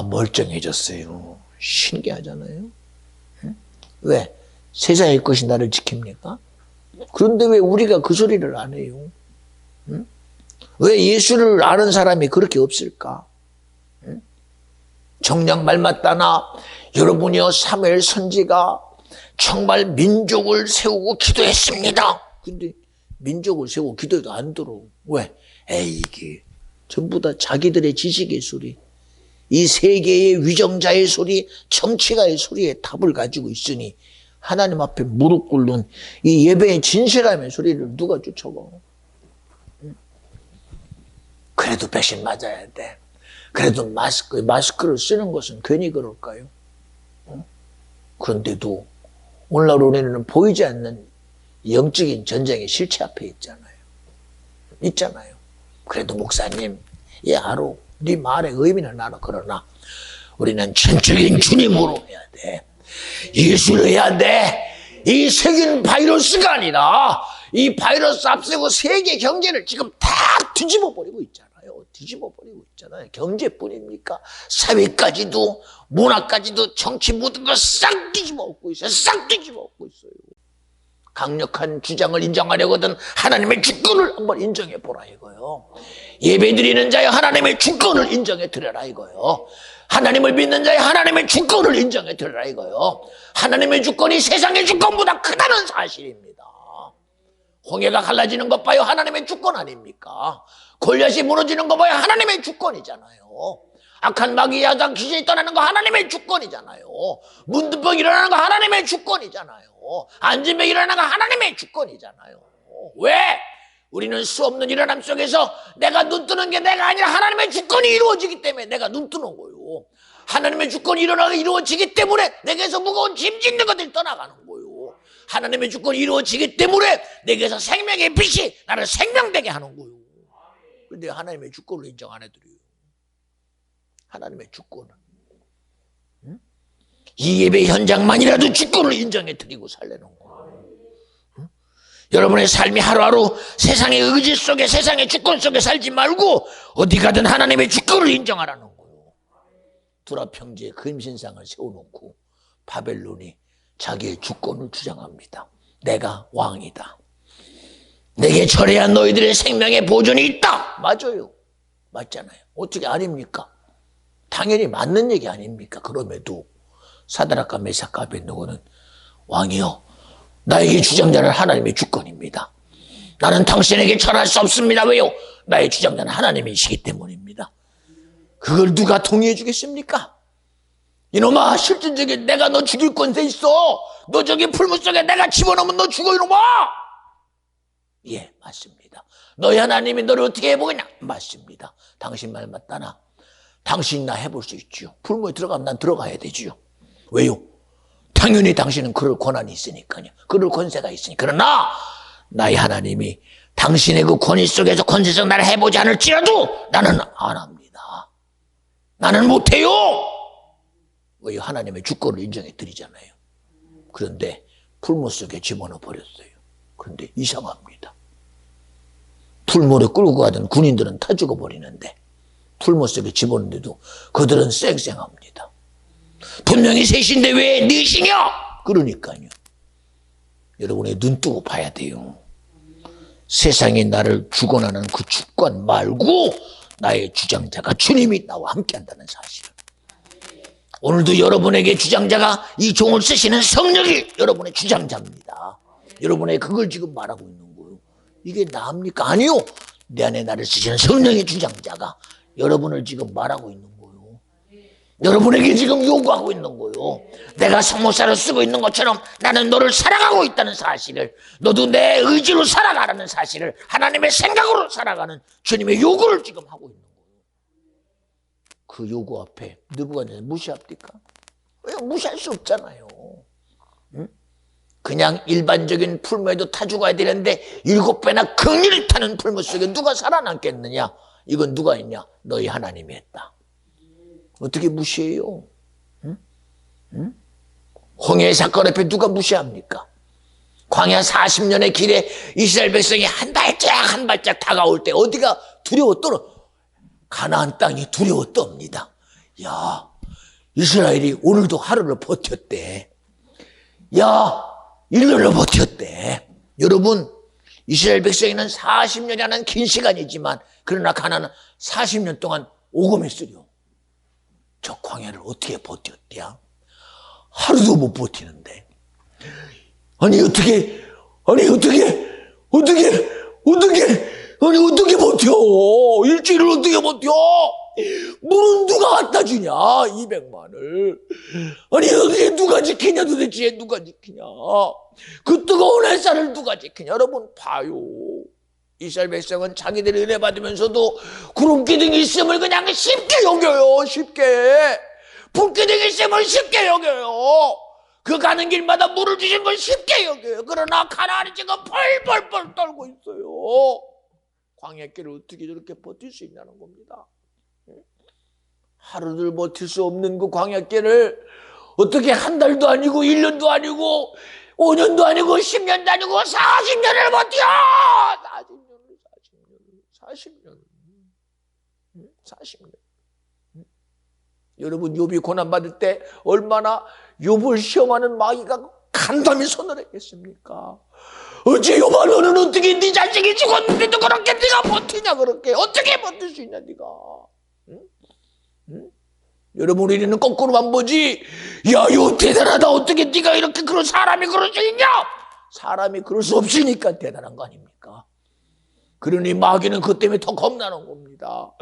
멀쩡해졌어요. 신기하잖아요. 응? 왜? 세상의 것이 나를 지킵니까? 그런데 왜 우리가 그 소리를 안 해요? 응? 왜 예수를 아는 사람이 그렇게 없을까? 응? 정녕 말맞다나 여러분이요 사무엘 선지가 정말 민족을 세우고 기도했습니다. 근데 민족을 세우고 기도해도 안 들어. 왜? 이게 전부 다 자기들의 지식의 소리, 이 세계의 위정자의 소리, 정치가의 소리에 답을 가지고 있으니 하나님 앞에 무릎 꿇는 이 예배의 진실함의 소리를 누가 쫓아가? 그래도 백신 맞아야 돼. 그래도 마스크를 쓰는 것은 괜히 그럴까요? 그런데도 오늘날 우리는 보이지 않는 영적인 전쟁의 실체 앞에 있잖아요. 그래도 목사님, 알아. 네 말의 의미는 알아. 그러나 우리는 전적인 주님으로 해야 돼. 예수를 해야 돼. 이 세균 바이러스가 아니라 이 바이러스 앞세고 세계 경제를 지금 다 뒤집어 버리고 있잖아요. 경제뿐입니까? 사회까지도 문화까지도 정치 모든 걸 싹 뒤집어 엎고 있어요. 강력한 주장을 인정하려거든 하나님의 주권을 한번 인정해 보라 이거요. 예배드리는 자여 하나님의 주권을 인정해 드려라 이거요. 하나님을 믿는 자여 하나님의 주권을 인정해 드려라 이거요. 하나님의 주권이 세상의 주권보다 크다는 사실입니다. 홍해가 갈라지는 것 봐요. 하나님의 주권 아닙니까? 골리앗이 무너지는 거 봐요. 하나님의 주권이잖아요. 악한 마귀 야당 귀신이 떠나는 거 하나님의 주권이잖아요. 문둥병 일어나는 거 하나님의 주권이잖아요. 안진병 일어나는 거 하나님의 주권이잖아요. 왜? 우리는 수없는 일어남 속에서 내가 눈 뜨는 게 내가 아니라 하나님의 주권이 주권이 이루어지기 때문에 내가 눈 뜨는 거예요. 하나님의 주권이 이루어지기 때문에 내게서 무거운 짐 짓는 것들이 떠나가는 거예요. 하나님의 주권이 이루어지기 때문에 내게서 생명의 빛이 나를 생명되게 하는 거예요. 그런데 하나님의 주권을 인정 안 해드려요. 하나님의 주권을. 응? 이 예배 현장만이라도 주권을 인정해드리고 살려는 거예요. 응? 여러분의 삶이 하루하루 세상의 의지 속에, 세상의 주권 속에 살지 말고 어디 가든 하나님의 주권을 인정하라는 거예요. 두라 평지에 금신상을 세워놓고 바벨론이 자기의 주권을 주장합니다. 내가 왕이다. 내게 절해야 너희들의 생명의 보존이 있다. 맞아요. 맞잖아요. 어떻게 아닙니까? 당연히 맞는 얘기 아닙니까? 그럼에도 사드락과 메삭과 아벳느고는 왕이여, 나에게 주장자는 하나님의 주권입니다. 나는 당신에게 절할 수 없습니다. 왜요? 나의 주장자는 하나님이시기 때문입니다. 그걸 누가 동의해 주겠습니까? 이놈아, 실질적인 내가 너 죽일 권세 있어. 너 저기 풀무 속에 내가 집어넣으면 너 죽어, 이놈아. 예, 맞습니다. 너희 하나님이 너를 어떻게 해보겠냐? 맞습니다. 당신 말 맞다나 당신이나 해볼 수 있지요. 풀무에 들어가면 난 들어가야 되지요. 왜요? 당연히 당신은 그럴 권한이 있으니까요. 그럴 권세가 있으니. 그러나 나의 하나님이 당신의 그 권위 속에서 권세적 나를 해보지 않을지라도 나는 안 합니다. 나는 못해요. 왜요? 하나님의 주권을 인정해 드리잖아요. 그런데 풀무 속에 집어넣어 버렸어요. 그런데 이상합니다. 풀무를 끌고 가던 군인들은 타 죽어버리는데 풀무 속에 집어넣는데도 그들은 쌩쌩합니다. 분명히 셋인데 왜 넷이냐? 그러니까요. 여러분의 눈 뜨고 봐야 돼요. 세상이 나를 주권하는 그 주권 말고 나의 주장자가 주님이 나와 함께한다는 사실을. 오늘도 여러분에게 주장자가 이 종을 쓰시는 성령이 여러분의 주장자입니다. 여러분의 그걸 지금 말하고 있는 거예요. 이게 나입니까? 아니요. 내 안에 나를 쓰시는 성령의 주장자가 여러분을 지금 말하고 있는 거예요. 여러분에게 지금 요구하고 있는 거예요. 내가 성모사를 쓰고 있는 것처럼 나는 너를 사랑하고 있다는 사실을, 너도 내 의지로 살아가라는 사실을, 하나님의 생각으로 살아가는 주님의 요구를 지금 하고 있는 거예요. 그 요구 앞에 느부갓네살 무시합니까? 왜 무시할 수 없잖아요. 응? 그냥 일반적인 풀무에도 타 죽어야 되는데 7배나 극렬히 타는 풀무 속에 누가 살아남겠느냐? 이건 누가 했냐? 너희 하나님이 했다. 어떻게 무시해요? 응? 응? 홍해의 사건 앞에 누가 무시합니까? 광야 40년의 길에 이스라엘 백성이 한 발짝 다가올 때 어디가 두려워 떨어? 가나안 땅이 두려워 떱니다. 야, 이스라엘이 오늘도 하루를 버텼대. 야, 1년을 버텼대. 여러분, 이스라엘 백성에는 40년이라는 긴 시간이지만 그러나 가나안은 40년 동안 오금했으려. 저 광야를 어떻게 버텼대야? 하루도 못 버티는데. 아니 어떻게 버텨? 일주일을 어떻게 버텨? 물은 누가 갖다 주냐? 200만을. 아니 여기에 누가 지키냐 도대체? 누가 지키냐? 그 뜨거운 햇살을 누가 지키냐? 여러분 봐요. 이스라엘 백성은 자기들이 은혜 받으면서도 구름기둥이 있음을 그냥 쉽게 여겨요. 쉽게. 불기둥이 있음을 쉽게 여겨요. 그 가는 길마다 물을 주신 걸 쉽게 여겨요. 그러나 가나안이 지금 펄펄펄 떨고 있어요. 광야길을 어떻게 저렇게 버틸 수 있냐는 겁니다. 하루를 버틸 수 없는 그 광야길을 어떻게 한 달도 아니고 1년도 아니고 5년도 아니고 10년도 아니고 40년을 버텨! 40년. 여러분 욥이 고난받을 때 얼마나 욥을 시험하는 마귀가 간담이 손을 했겠습니까? 어째 욥아 너는 어떻게 네 자식이 죽었는데도 그렇게 네가 버티냐 그렇게 어떻게 버틸 수 있냐 네가. 응? 여러분 우리는 거꾸로만 보지. 야 욥 대단하다 어떻게 네가 이렇게 그런 사람이 그럴 수 있냐. 사람이 그럴 수 없으니까 대단한 거 아닙니까? 그러니 마귀는 그것 때문에 더 겁나는 겁니다.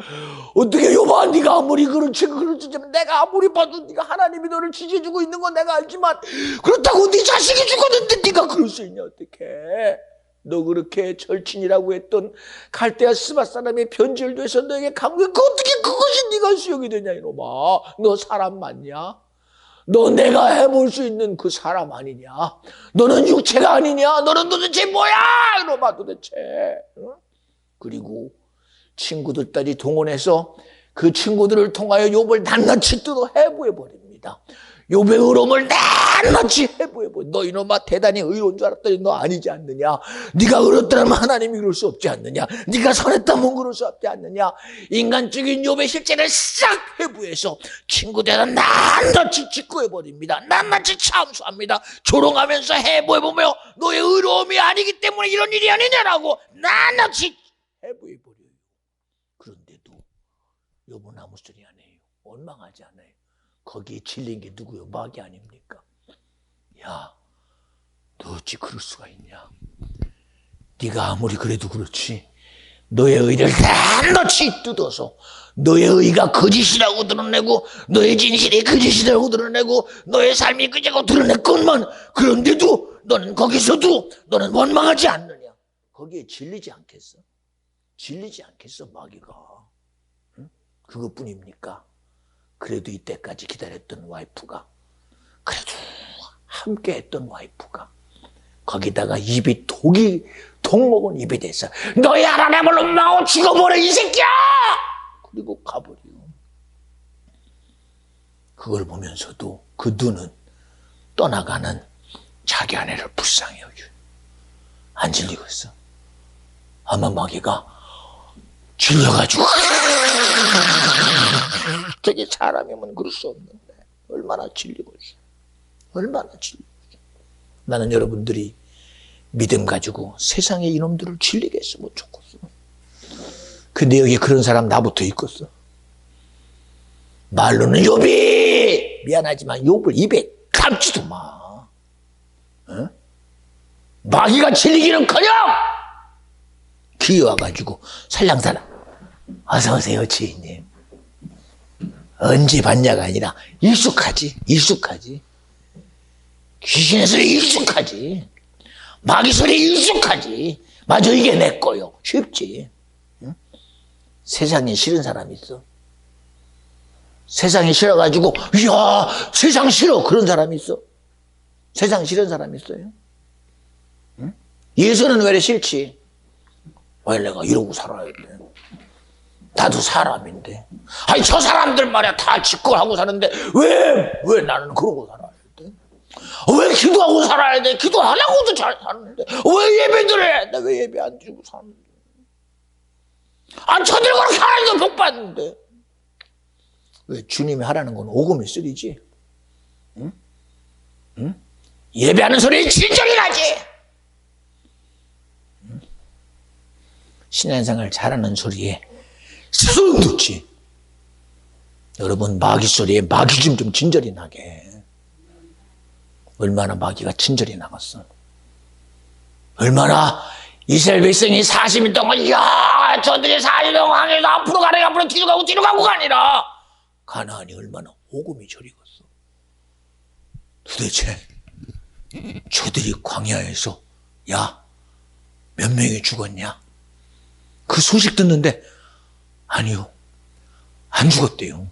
어떻게 욥아 네가 아무리 그렇지만 내가 아무리 봐도 네가 하나님이 너를 지지해주고 있는 건 내가 알지만 그렇다고 네 자식이 죽었는데 네가 그럴 수 있냐 어떻게. 너 그렇게 절친이라고 했던 갈대아 스바 사람의 변질돼서 너에게 강구해 어떻게 그것이 네가 수용이 되냐 이놈아. 너 사람 맞냐? 너 내가 해볼 수 있는 그 사람 아니냐? 너는 육체가 아니냐? 너는 도대체 뭐야 이놈아 도대체. 그리고 친구들까지 동원해서 그 친구들을 통하여 욥을 낱낱이 뜯어 해부해버립니다. 욥의 의로움을 낱낱이 해부해버려. 너 이놈아 대단히 의로운 줄 알았더니 너 아니지 않느냐. 네가 의롭다면 하나님이 그럴 수 없지 않느냐. 네가 선했다면 그럴 수 없지 않느냐. 인간적인 욥의 실체를 싹 해부해서 친구들은 낱낱이 직구해버립니다. 낱낱이 참수합니다. 조롱하면서 해부해보며 너의 의로움이 아니기 때문에 이런 일이 아니냐라고 낱낱이 해부해버려요. 그런데도 욥은 아무 소리 안 해요. 원망하지 않아요. 거기에 질린 게 누구요? 마귀 아닙니까? 야, 너 어찌 그럴 수가 있냐? 네가 아무리 그래도 그렇지 너의 의를 낱낱이 뜯어서 너의 의가 거짓이라고 드러내고 너의 진실이 거짓이라고 드러내고 너의 삶이 그자고 드러냈건만 그런데도 너는 거기서도 너는 원망하지 않느냐? 거기에 질리지 않겠어? 질리지 않겠어 마귀가? 응? 그것뿐입니까? 그래도 이때까지 기다렸던 와이프가, 그래도 함께 했던 와이프가 거기다가 입이 독 먹은 입이 됐어. 너희 하나님을 원망하고 죽어버려 이 새끼야! 그리고 가버려. 그걸 보면서도 그 눈은 떠나가는 자기 아내를 불쌍히 여겨요. 안 질리고 있어. 아마 마귀가 질려가지고 저게 사람이면 그럴 수 없는데 얼마나 질리고 있어. 얼마나 질리고 있어. 나는 여러분들이 믿음 가지고 세상의 이놈들을 질리게 했으면 좋겠어. 근데 여기 그런 사람 나부터 있겠어. 말로는 욥이 미안하지만 욥을 입에 감지도 마. 어? 마귀가 질리기는커녕 귀에 와가지고 살랑살랑 어서 오세요 지인님. 언제 봤냐가 아니라 익숙하지. 귀신의 소리에 익숙하지. 마귀 소리에 익숙하지. 맞아 이게 내 거요. 쉽지. 응? 세상에 싫은 사람 있어. 세상이 싫어가지고 이야 세상 싫어 그런 사람 있어. 세상 싫은 사람 있어요. 응? 예수는 왜 싫지? 왜 내가 이러고 살아야 돼? 나도 사람인데. 아니 저 사람들 말이야 다 직구하고 사는데 왜 나는 그러고 살아야 돼? 왜 기도하고 살아야 돼? 기도 안 하고도 잘 사는데 왜 예배드려야 돼? 왜 예배 안 드리고 사는데? 아니 저들 그렇게 하는데 복 받는데 왜 주님이 하라는 건 오금이 쓰리지? 응? 응? 예배하는 소리에 진정이 나지. 응? 신앙생활 잘하는 소리에 소름 돋지. 여러분 마귀 소리에 마귀 좀 진절이 나게. 얼마나 마귀가 진절이 나갔어. 얼마나 이스라엘 백성이 40일 동안 이야 저들이 40일 동안 항해서 앞으로 가라 앞으로 뒤로 가고가 아니라 가나안이 얼마나 오금이 저리겠어. 도대체 저들이 광야에서 야 몇 명이 죽었냐? 그 소식 듣는데 아니요 안 죽었대요.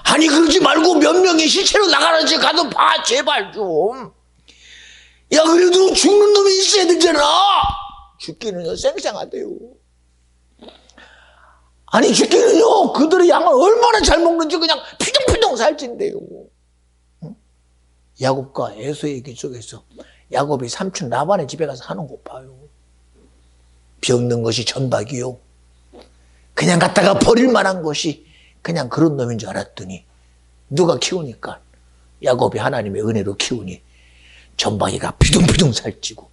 아니 그러지 말고 몇 명이 시체로 나가는지 가도 봐 제발 좀. 야 그래도 죽는 놈이 있어야 되잖아. 죽기는요 쌩쌩하대요. 아니 죽기는요 그들의 양을 얼마나 잘 먹는지 그냥 피둥피둥 살찐대요. 야곱과 에서의 얘기 속에서 야곱이 삼촌 라반의 집에 가서 하는 거 봐요. 병든 것이 전박이요. 그냥 갖다가 버릴 만한 것이 그냥 그런 놈인 줄 알았더니 누가 키우니까 야곱이 하나님의 은혜로 키우니 전박이가 피둥피둥 살찌고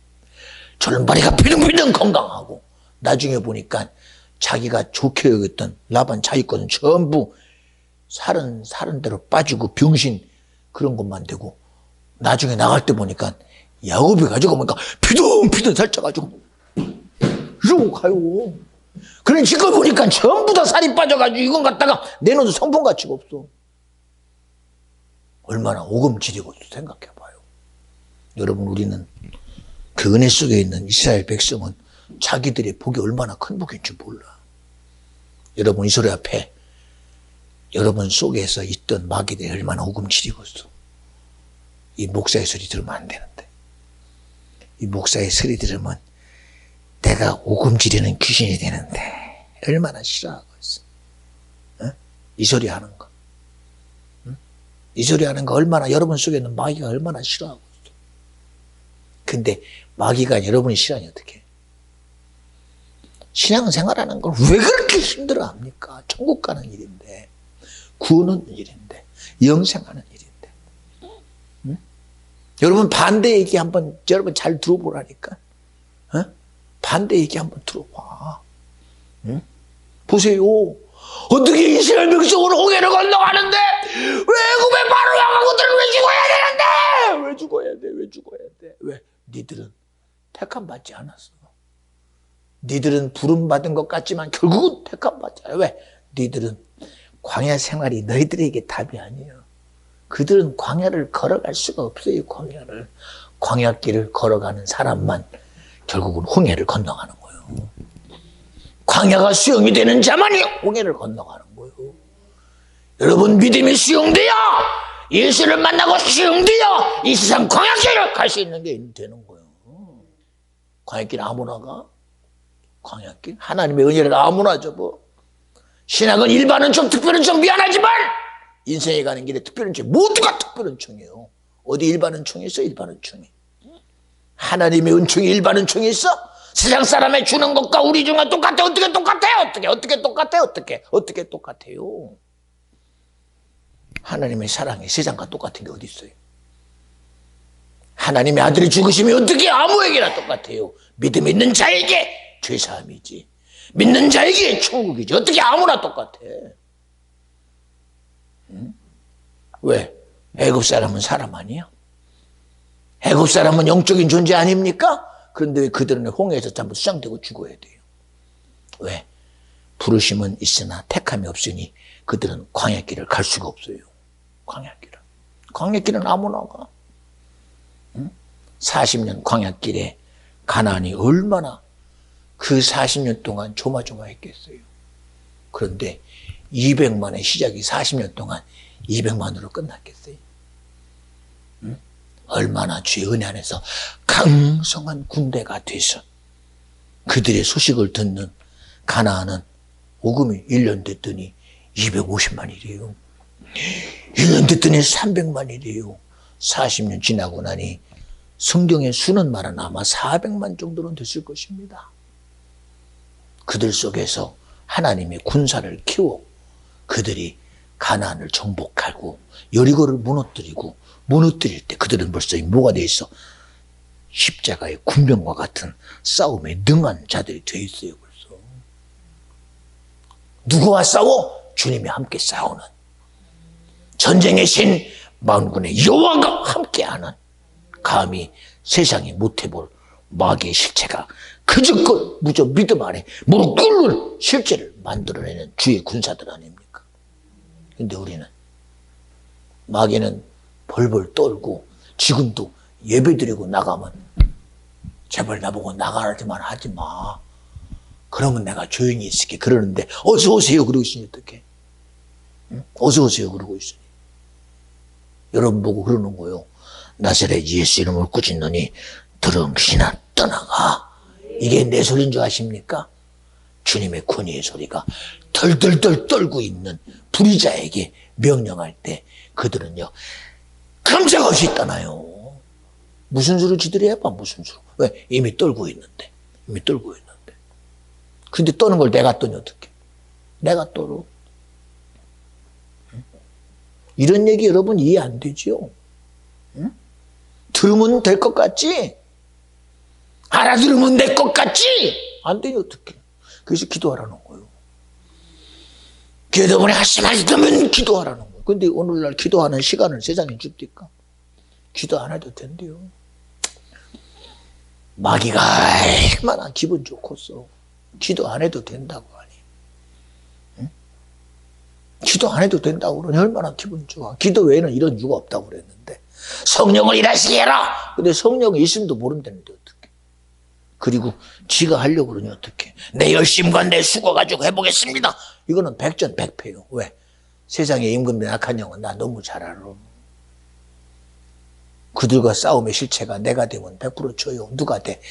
절반이가 피둥피둥 건강하고 나중에 보니까 자기가 좋게 여겼던 라반 자기 거는 전부 살은 대로 빠지고 병신 그런 것만 되고 나중에 나갈 때 보니까 야곱이 가지고 보니까 피둥피둥 살쪄가지고 이러고 가요. 그런 지금 보니까 전부 다 살이 빠져가지고 이건 갖다가 내놓은 성분 가치가 없어. 얼마나 오금질이고 생각해봐요. 여러분 우리는 그 은혜 속에 있는 이스라엘 백성은 자기들의 복이 얼마나 큰 복인지 몰라. 여러분 이 소리 앞에 여러분 속에서 있던 마귀들이 얼마나 오금치리겠어. 이 목사의 소리 들으면 안 되는데. 이 목사의 소리 들으면 내가 오금지리는 귀신이 되는데 얼마나 싫어하고 있어. 어? 이 소리 하는 거. 응? 이 소리 하는 거 얼마나 여러분 속에 있는 마귀가 얼마나 싫어하고 있어. 근데 마귀가 여러분이 싫어하니 어떡해. 신앙생활하는 걸 왜 그렇게 힘들어 합니까? 천국 가는 일인데, 구원 얻는 일인데, 영생하는 일인데. 응? 여러분 반대 얘기 한번 여러분 잘 들어보라니까. 어? 반대 얘기 한번 들어봐. 응? 보세요. 어떻게 이스라엘 백성으로 홍해를 건너가는데 외국에 바로 나가고들은 왜 죽어야 되는데? 왜 죽어야 돼? 왜 죽어야 돼? 왜? 니들은 택함 받지 않았어. 니들은 부름 받은 것 같지만 결국은 택함 받지 않아. 왜? 니들은 광야 생활이 너희들에게 답이 아니에요. 그들은 광야를 걸어갈 수가 없어요. 광야길을 걸어가는 사람만 결국은 홍해를 건너가는 거예요. 광야가 수용이 되는 자만이 홍해를 건너가는 거예요. 여러분 믿음이 수용되어 예수를 만나고 수용되어 이 세상 광야길을 갈 수 있는 게 되는 거예요. 광야길 아무나 가? 광야길? 하나님의 은혜를 아무나 접어? 신학은 일반은 좀 특별은 좀 미안하지만 인생에 가는 길에 특별한 총, 모두가 특별한 총이에요. 어디 일반 은총이 있어? 일반 은총이. 하나님의 은총이 일반 은총이 있어? 세상 사람의 주는 것과 우리 중에 똑같아. 어떻게 똑같아요? 어떻게 똑같아요? 하나님의 사랑이 세상과 똑같은 게 어디 있어요? 하나님의 아들이 죽으시면 어떻게 아무에게나 똑같아요? 믿음 있는 자에게 죄사함이지. 믿는 자에게 천국이지. 어떻게 아무나 똑같아? 응? 왜? 애굽 사람은 사람 아니야? 애굽 사람은 영적인 존재 아닙니까? 그런데 왜 그들은 홍해에서 전부 수장되고 죽어야 돼요? 왜? 부르심은 있으나 택함이 없으니 그들은 광야길을 갈 수가 없어요. 광야길은 아무나 가. 응? 40년 광야길에 가나안이 얼마나 그 40년 동안 조마조마했겠어요. 그런데 200만의 시작이 40년 동안 200만으로 끝났겠어요. 응? 얼마나 주의 은혜 안에서 강성한 군대가 돼서 그들의 소식을 듣는 가나안은 오금이 1년 됐더니 250만이래요. 1년 됐더니 300만이래요. 40년 지나고 나니 성경의 수는 말은 아마 400만 정도는 됐을 것입니다. 그들 속에서 하나님의 군사를 키워 그들이 가나안을 정복하고 여리고를 무너뜨릴 때 그들은 벌써 뭐가 돼 있어? 십자가의 군병과 같은 싸움에 능한 자들이 돼 있어요. 벌써 누구와 싸워? 주님이 함께 싸우는 전쟁의 신 만군의 여호와가 함께하는 감히 세상이 못해볼 마귀의 실체가 그저껏 무저 믿음 안에 무릎 꿇는 실체를 만들어내는 주의 군사들 아닙니까? 근데 우리는 마귀는 벌벌 떨고 지금도 예배드리고 나가면 제발 나보고 나가지만 하지 마. 그러면 내가 조용히 있을게. 그러는데 어서 오세요 그러고 있으니 어떡해? 응? 어서 오세요 그러고 있으니. 여러분 보고 그러는 거예요. 나사렛 예수 이름을 꾸짖노니 들음신아 떠나가. 이게 내 소리인 줄 아십니까? 주님의 권위의 소리가 덜덜덜 떨고 있는 불의자에게 명령할 때 그들은요 깜짝없이 떠나요. 무슨 수로 지들이 해봐. 무슨 수로. 왜? 이미 떨고 있는데. 근데 떠는 걸 내가 떠니 어떡해? 내가 떨어. 이런 얘기 여러분 이해 안 되죠? 응? 들으면 될 것 같지? 알아들으면 될 것 같지? 안 되니 어떡해? 그래서 기도하라는 거예요. 기도문에 하시 말씀은 기도하라는 거예요. 근데 오늘날 기도하는 시간을 세상에 줍니까? 기도 안 해도 된대요. 마귀가 얼마나 기분 좋겠어. 기도 안 해도 된다고 하니. 응? 기도 안 해도 된다고 그러니 얼마나 기분 좋아. 기도 외에는 이런 이유가 없다고 그랬는데 성령을 일하시게 해라. 근데 성령이 있음도 모른다는데 어떡해. 그리고 지가 하려고 그러니 어떡해. 내 열심과 내 수고 가지고 해보겠습니다. 이거는 백전백패요. 왜? 세상에 임금된 악한 영은 나 너무 잘 알아. 그들과 싸움의 실체가 내가 되면 100% 져요. 누가 돼?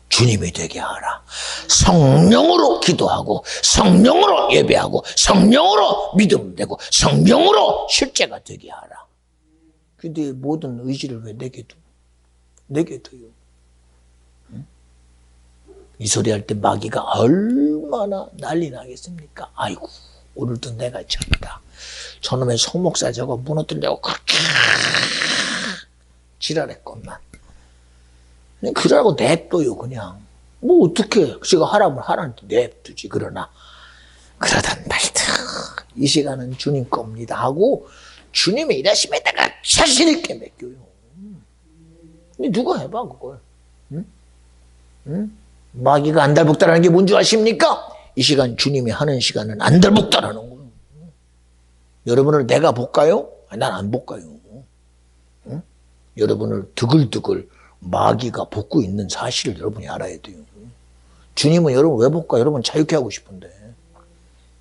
주님이 되게 하라. 성령으로 기도하고 성령으로 예배하고 성령으로 믿음 되고 성령으로 실제가 되게 하라. 근데 모든 의지를 왜 내게 둬? 내게 둬요. 응? 이 소리 할 때 마귀가 얼마나 난리 나겠습니까? 아이고, 오늘도 내가 졌다. 저놈의 송목사 저거 무너뜨리려고 그렇게 지랄했건만. 그냥 그러라고 냅둬요, 그냥. 뭐, 어떻게, 제가 하라면 하라는데 냅두지, 그러나. 그러던 말든, 이 시간은 주님 겁니다. 하고, 주님의 일하심에다가 자신있게 맡겨요. 누가 해봐, 그걸. 응? 응? 마귀가 안달복달하는 게 뭔지 아십니까? 이 시간 주님이 하는 시간은 안달복달하는 거예요. 여러분을 내가 볼까요? 난 안 볼까요? 응? 여러분을 드글드글 마귀가 볶고 있는 사실을 여러분이 알아야 돼요. 주님은 여러분 왜 볼까? 여러분 자유케 하고 싶은데.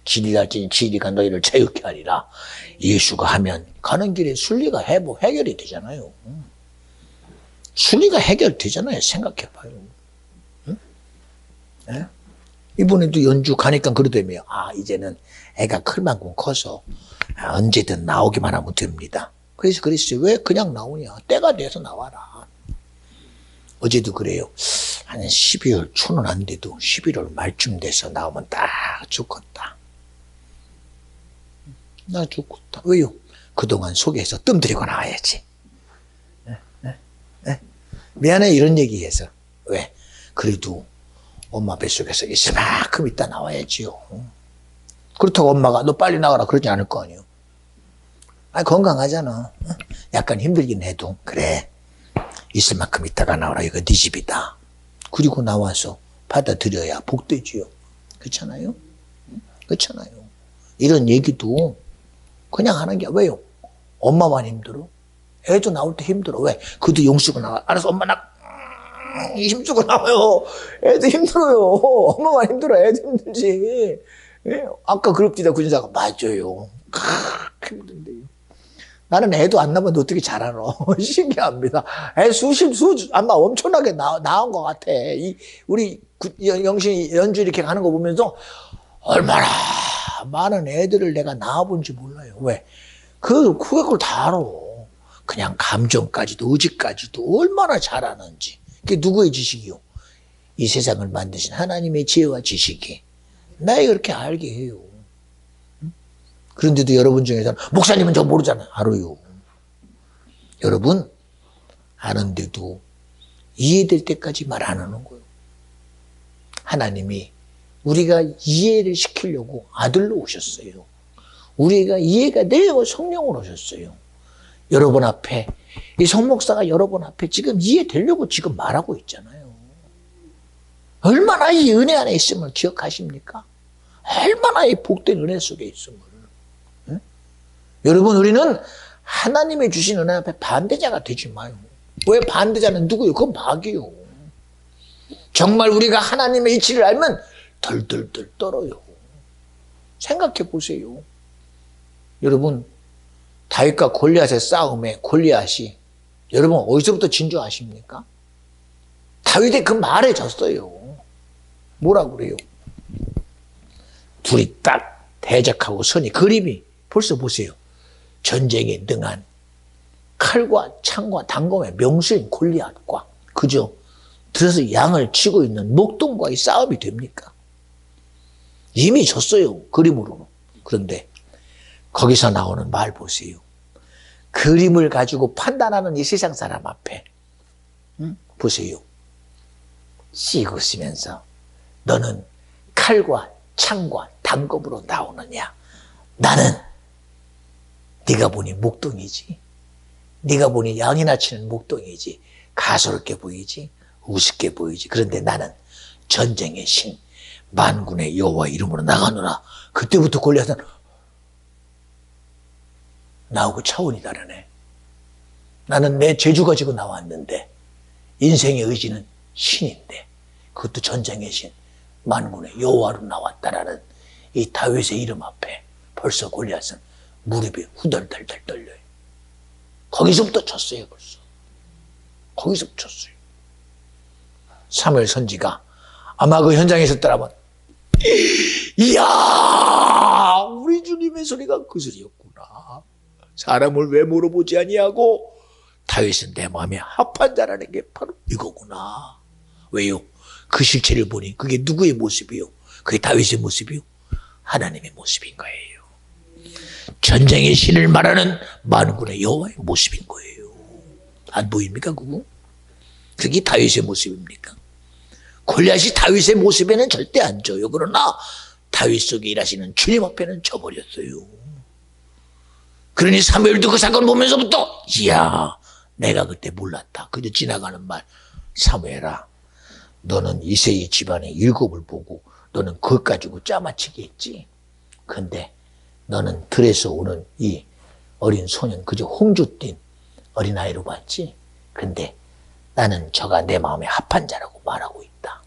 진리랄지니 진리가 너희를 자유케 하리라. 예수가 하면 가는 길에 순리가 해결이 되잖아요. 순리가 해결되잖아요. 생각해봐요. 응? 네? 이번에도 연주 가니까 그러더라고요. 아, 이제는 애가 클 만큼 커서 언제든 나오기만 하면 됩니다. 그래서 그랬어요. 왜 그냥 나오냐? 때가 돼서 나와라. 어제도 그래요. 한 12월 초는 안 돼도 11월 말쯤 돼서 나오면 딱 좋겠다. 나 좋겠다. 왜요? 그동안 속에서 뜸 들이고 나와야지. 미안해, 이런 얘기해서. 왜? 그래도 엄마 뱃속에서 있을 만큼 있다 나와야지요. 그렇다고 엄마가 너 빨리 나가라 그러지 않을 거 아니에요. 아니, 건강하잖아. 약간 힘들긴 해도 그래, 있을 만큼 있다가 나오라. 이거 네 집이다. 그리고 나와서 받아들여야 복되지요. 그렇잖아요? 그렇잖아요. 이런 얘기도 그냥 하는 게 왜요? 엄마만 힘들어? 애도 나올 때 힘들어. 왜? 그도 용쓰고 나와. 알아서 엄마 힘쓰고 나와요. 애도 힘들어요. 엄마만 힘들어. 애도 힘들지. 예? 아까 그룹디다 군사가 맞아요. 힘든데요. 나는 애도 안 낳으면 어떻게 잘 알아. 신기합니다. 애 아마 엄청나게 나온 것 같아. 우리 영신이 연주 이렇게 가는 거 보면서 얼마나 많은 애들을 내가 낳아본지 몰라요. 왜? 그걸 다 알아. 그냥 감정까지도 의지까지도 얼마나 잘하는지. 그게 누구의 지식이요? 이 세상을 만드신 하나님의 지혜와 지식이 나에게 그렇게 알게 해요. 그런데도 여러분 중에서는 목사님은 저 모르잖아요. 알아요. 여러분 아는데도 이해될 때까지 말 안 하는 거예요. 하나님이 우리가 이해를 시키려고 아들로 오셨어요. 우리가 이해가 되려고 성령으로 오셨어요. 여러분 앞에, 이 성목사가 여러분 앞에 지금 이해되려고 지금 말하고 있잖아요. 얼마나 이 은혜 안에 있음을 기억하십니까? 얼마나 이 복된 은혜 속에 있음을. 응? 여러분, 우리는 하나님의 주신 은혜 앞에 반대자가 되지 마요. 왜? 반대자는 누구요? 그건 마귀요. 정말 우리가 하나님의 이치를 알면 덜덜덜 떨어요. 생각해 보세요. 여러분, 다윗과 골리앗의 싸움에 골리앗이 여러분 어디서부터 진 줄 아십니까? 다윗의 그 말에 졌어요. 뭐라고 그래요? 둘이 딱 대적하고 서니 그림이 벌써 보세요. 전쟁에 능한 칼과 창과 단검의 명수인 골리앗과 그저 들어서 양을 치고 있는 목동과의 싸움이 됩니까? 이미 졌어요. 그림으로는. 그런데 거기서 나오는 말 보세요. 그림을 가지고 판단하는 이 세상 사람 앞에 보세요. 씩 웃으면서 너는 칼과 창과 단검으로 나오느냐? 나는 네가 보니 목동이지. 네가 보니 양이나 치는 목동이지. 가소롭게 보이지. 우습게 보이지. 그런데 나는 전쟁의 신 만군의 여호와 이름으로 나가노라. 그때부터 골리앗은 나하고 차원이 다르네. 나는 내 재주 가지고 나왔는데 인생의 의지는 신인데 그것도 전쟁의 신 만군의 여호와로 나왔다라는 이 다윗의 이름 앞에 벌써 골리앗은 무릎이 후덜덜덜 떨려요. 거기서부터 쳤어요. 벌써. 거기서부터 쳤어요. 사무엘 선지가 아마 그 현장에 있었더라면 이야 우리 주님의 소리가 그 소리였구나. 사람을 왜 물어보지 아니하고 다윗은 내 마음에 합한 자라는 게 바로 이거구나. 왜요? 그 실체를 보니 그게 누구의 모습이요? 그게 다윗의 모습이요? 하나님의 모습인 거예요. 전쟁의 신을 말하는 만군의 여호와의 모습인 거예요. 안 보입니까 그거? 그게 다윗의 모습입니까? 골리앗이 다윗의 모습에는 절대 안 져요. 그러나 다윗 속에 일하시는 주님 앞에는 져버렸어요. 그러니 사무엘도 그 사건 보면서부터 이야 내가 그때 몰랐다. 그저 지나가는 말. 사무엘아 너는 이새의 집안의 일곱을 보고 너는 그것 가지고 짜맞추기 했지. 근데 너는 들에서 오는 이 어린 소년 그저 홍주 띈 어린아이로 봤지. 근데 나는 저가 내 마음에 합한 자라고 말하고 있다.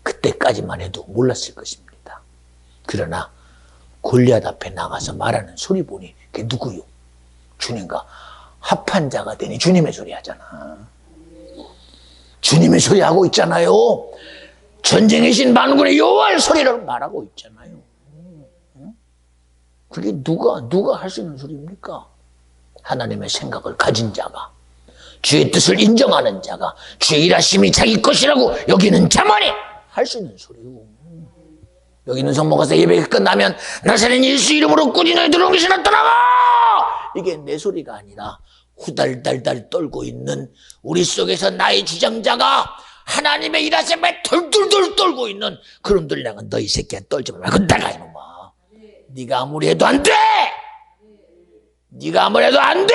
그때까지만 해도 몰랐을 것입니다. 그러나 골리앗 앞에 나가서 말하는 소리 보니 그게 누구요? 주님과 합한 자가 되니 주님의 소리 하잖아. 주님의 소리 하고 있잖아요. 전쟁의 신 만군의 여호와의 소리를 말하고 있잖아요. 그게 누가 할 수 있는 소리입니까? 하나님의 생각을 가진 자가, 주의 뜻을 인정하는 자가, 주의 일하심이 자기 것이라고 여기는 자만이 할 수 있는 소리요. 여기 있는 성모 가서 예배가 끝나면 나사렛 예수 이름으로 꾸짖 너희 들어온 것이 나타나라! 이게 내 소리가 아니라 후달달달 떨고 있는 우리 속에서 나의 주장자가 하나님의 일하심에 덜덜덜 떨고 있는 그놈들 향한 너희 새끼야 떨지 말라. 그건 나가 이놈아. 네가 아무리 해도 안 돼. 네가 아무리 해도 안 돼.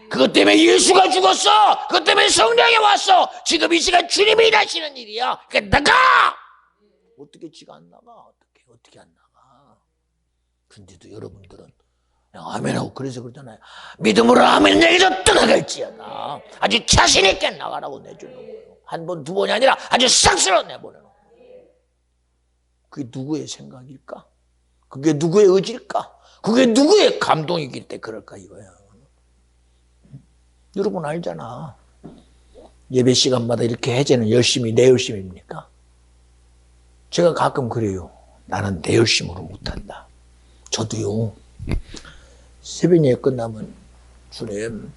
그것 때문에 예수가 죽었어. 그것 때문에 성령이 왔어. 지금 이 시간 주님이 일하시는 일이야. 그러니까 나가. 어떻게 지가 안 나가? 어떻게 안 나가? 근데도 여러분들은 아멘하고 그래서 그러잖아요. 믿음으로 아멘 얘기도 떠나갈지어다. 아주 자신 있게 나가라고 내주는 거예요. 한 번, 두 번이 아니라 아주 싹쓸어 내보내는 거예요. 그게 누구의 생각일까? 그게 누구의 의지일까? 그게 누구의 감동이기 때문에 그럴까 이거야. 여러분 알잖아. 예배 시간마다 이렇게 해제는 열심히 내 열심입니까? 제가 가끔 그래요. 나는 내 열심으로 못한다. 저도요. 새벽 예배 끝나면 주님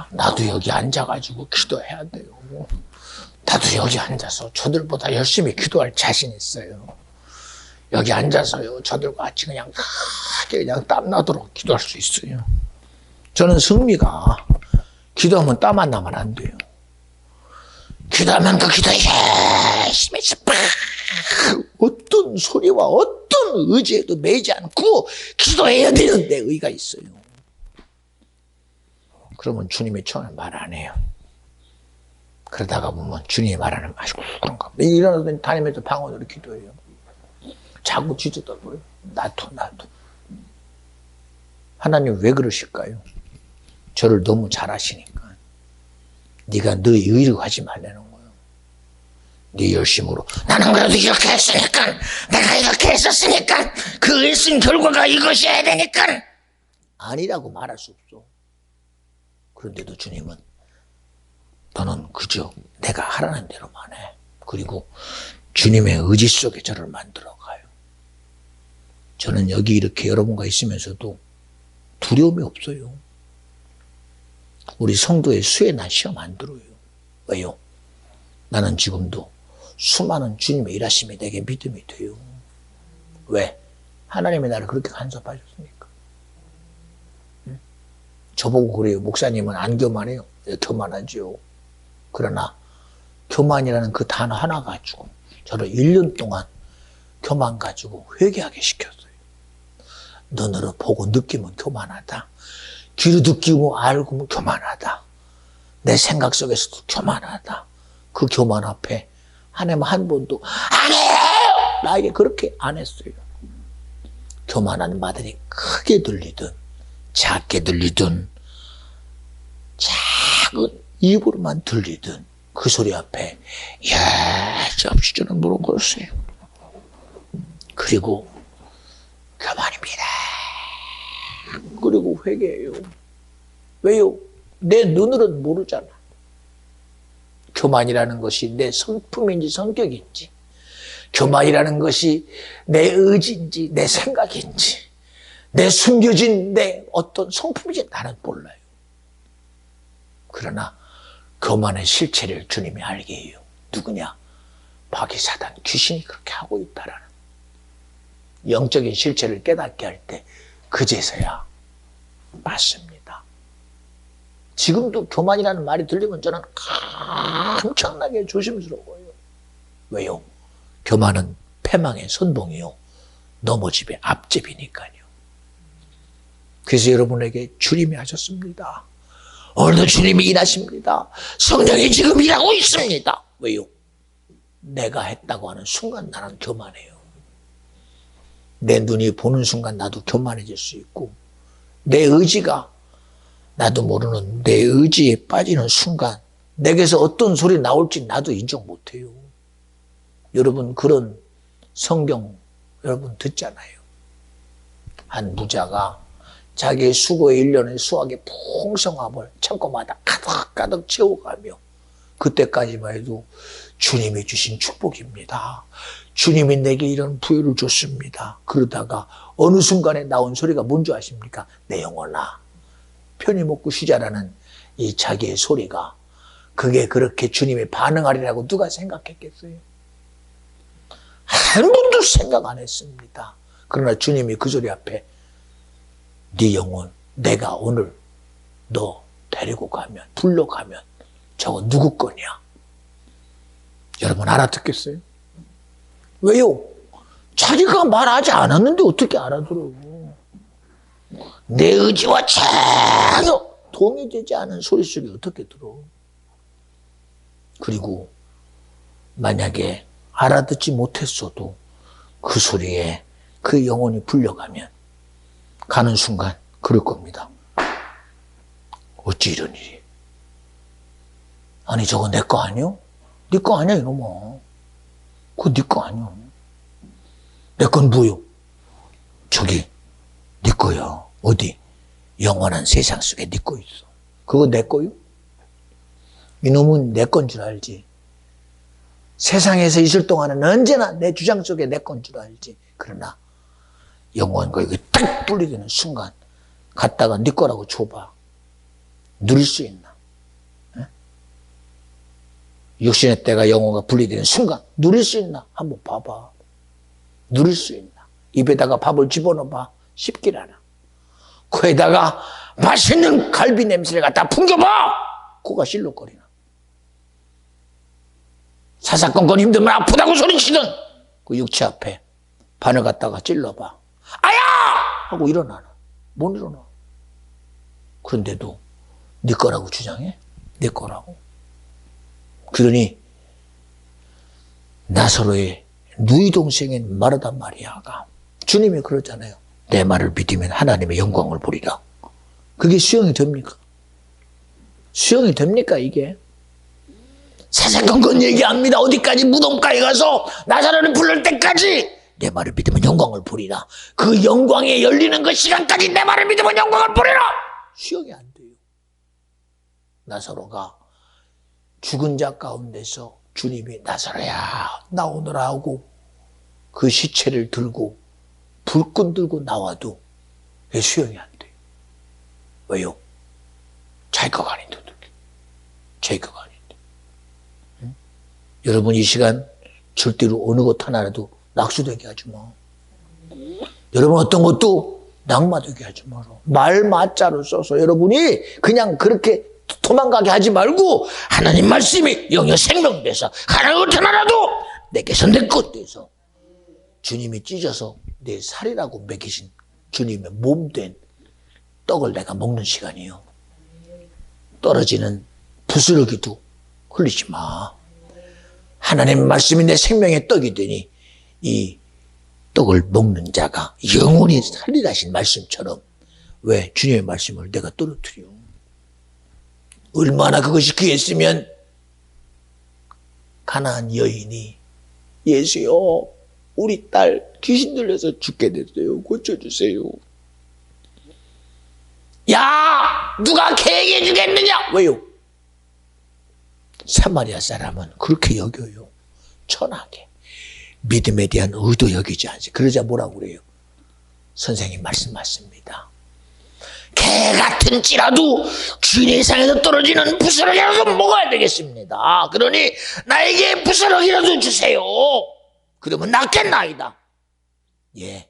나도 여기 앉아가지고 기도해야 돼요. 나도 여기 앉아서 저들보다 열심히 기도할 자신 있어요. 여기 앉아서요 저들과 같이 그냥 땀나도록 기도할 수 있어요. 저는 승리가 기도하면 땀 안 나면 안 돼요. 기도하면 그 기도 열심히 해서 어떤 소리와 어떤 의지에도 매이지 않고 기도해야 되는데 의가 있어요. 그러면 주님이 처음에 말 안 해요. 그러다가 보면 주님이 말하는 맛이고 그런가. 일어나더니 다니면서 방언으로 기도해요. 자꾸 짖어버려요. 나도. 하나님 왜 그러실까요? 저를 너무 잘 아시니까. 네가 너의 의로 하지 말라는 거예요. 네 열심으로 나는 그래도 이렇게 했으니까 내가 이렇게 했었으니까 그 일순 결과가 이것이어야 되니까 아니라고 말할 수 없어. 그런데도 주님은 너는 그저 내가 하라는 대로만 해. 그리고 주님의 의지 속에 저를 만들어가요. 저는 여기 이렇게 여러분과 있으면서도 두려움이 없어요. 우리 성도의 수에 난 시험 안 들어요. 왜요? 나는 지금도 수많은 주님의 일하심이 내게 믿음이 돼요. 왜? 하나님이 나를 그렇게 간섭하셨으니까. 응? 저보고 그래요. 목사님은 안 교만해요. 교만하죠. 그러나 교만이라는 그 단어 하나 가지고 저를 1년 동안 교만 가지고 회개하게 시켰어요. 눈으로 보고 느끼면 교만하다. 귀로 느끼고 알고 교만하다. 내 생각 속에서도 교만하다. 그 교만 앞에 하나님 한 번도 안 해요! 나에게 그렇게 안 했어요. 교만한 말들이 크게 들리든 작게 들리든 작은 입으로만 들리든 그 소리 앞에 없이 저는 물어보았어요. 그리고 교만입니다. 자꾸 회개해요. 왜요? 내 눈으로는 모르잖아. 교만이라는 것이 내 성품인지 성격인지, 교만이라는 것이 내 의지인지 내 생각인지, 내 숨겨진 내 어떤 성품인지 나는 몰라요. 그러나 교만의 실체를 주님이 알게 해요. 누구냐? 마귀 사단 귀신이 그렇게 하고 있다라는 영적인 실체를 깨닫게 할 때 그제서야 맞습니다. 지금도 교만이라는 말이 들리면 저는 엄청나게 조심스러워요. 왜요? 교만은 패망의 선봉이요, 넘어집의 앞집이니까요. 그래서 여러분에게 주님이 하셨습니다. 오늘도 주님이 일하십니다. 성령이 지금 일하고 있습니다. 왜요? 내가 했다고 하는 순간 나는 교만해요. 내 눈이 보는 순간 나도 교만해질 수 있고, 내 의지가 나도 모르는 내 의지에 빠지는 순간 내게서 어떤 소리 나올지 나도 인정 못해요. 여러분 그런 성경 여러분 듣잖아요. 한 부자가 자기의 수고의 1년의 수확의 풍성함을 창고마다 가득가득 채워가며, 그때까지만 해도 주님이 주신 축복입니다. 주님이 내게 이런 부여를 줬습니다. 그러다가 어느 순간에 나온 소리가 뭔지 아십니까? 내 영혼아 편히 먹고 쉬자라는 이 자기의 소리가, 그게 그렇게 주님이 반응하리라고 누가 생각했겠어요? 한 번도 생각 안 했습니다. 그러나 주님이 그 소리 앞에 네 영혼 내가 오늘 너 데리고 가면, 불러가면 저거 누구 거냐? 여러분 알아듣겠어요? 왜요? 자기가 말하지 않았는데 어떻게 알아들어? 내 의지와 전혀 동의되지 않은 소리 속에 어떻게 들어? 그리고 만약에 알아듣지 못했어도 그 소리에 그 영혼이 불려가면 가는 순간 그럴 겁니다. 어찌 이런 일이? 아니 저거 내 거 아니요? 네 거 아니야 이놈아. 그거 네 거 아니야. 내 건 뭐요? 저기 네 거야. 어디? 영원한 세상 속에 네 거 있어. 그거 내 거요? 이놈은 내 건 줄 알지. 세상에서 있을 동안은 언제나 내 주장 속에 내 건 줄 알지. 그러나 영원과 이게 딱 분리되는 순간 갔다가 네 거라고 줘봐. 누릴 수 있나? 에? 육신의 때가 영혼과 분리되는 순간 누릴 수 있나? 한번 봐봐. 누릴 수 있나? 입에다가 밥을 집어넣어봐. 씹질 않아. 코에다가 맛있는 갈비 냄새를 갖다 풍겨봐. 코가 실룩거리나? 사사건건 힘들면 아프다고 소리치는 그 육체 앞에 바늘 갖다가 찔러봐. 아야! 하고 일어나나? 못 일어나. 그런데도 네 거라고 주장해? 네 거라고. 그러니 나사로의 누이 동생인 마르다 마리아가 주님이 그러잖아요. 내 말을 믿으면 하나님의 영광을 보리라. 그게 수용이 됩니까? 수용이 됩니까 이게? 사사건건 얘기합니다. 어디까지 무덤가에 가서 나사로를 부를 때까지 내 말을 믿으면 영광을 보리라. 그 영광에 열리는 그 시간까지 내 말을 믿으면 영광을 보리라. 수용이 안 돼요. 나사로가 죽은 자 가운데서 주님이 나사로야 나오너라 하고 그 시체를 들고 불끈 들고 나와도 그게 수용이 안 돼요. 왜요? 자기가 아닌데 어떻게? 자기가 아닌데. 응? 여러분 이 시간 절대로 어느 것 하나라도 낙수되게 하지 마. 여러분 어떤 것도 낙마되게 하지 마라. 말 맞자로 써서 여러분이 그냥 그렇게 도망가게 하지 말고 하나님 말씀이 영역 생명돼서 하나님 어떤 하나도 내게서 내 것 돼서 주님이 찢어서 내 살이라고 먹이신 주님의 몸된 떡을 내가 먹는 시간이요. 떨어지는 부스러기도 흘리지 마. 하나님 말씀이 내 생명의 떡이 되니 이 떡을 먹는 자가 영원히 살리라 하신 말씀처럼 왜 주님의 말씀을 내가 떨어뜨려? 얼마나 그것이 귀했으면 가나안 여인이 예수여 우리 딸 귀신 들려서 죽게 됐어요. 고쳐주세요. 야, 누가 개에게 주겠느냐? 왜요? 사마리아 사람은 그렇게 여겨요. 천하게. 믿음에 대한 의도 여기지 않지. 그러자 뭐라고 그래요? 선생님 말씀 맞습니다. 개 같은지라도 주인의 상에서 떨어지는 부스러기라도 먹어야 되겠습니다. 그러니 나에게 부스러기라도 주세요. 그러면 낫겠나이다. 예,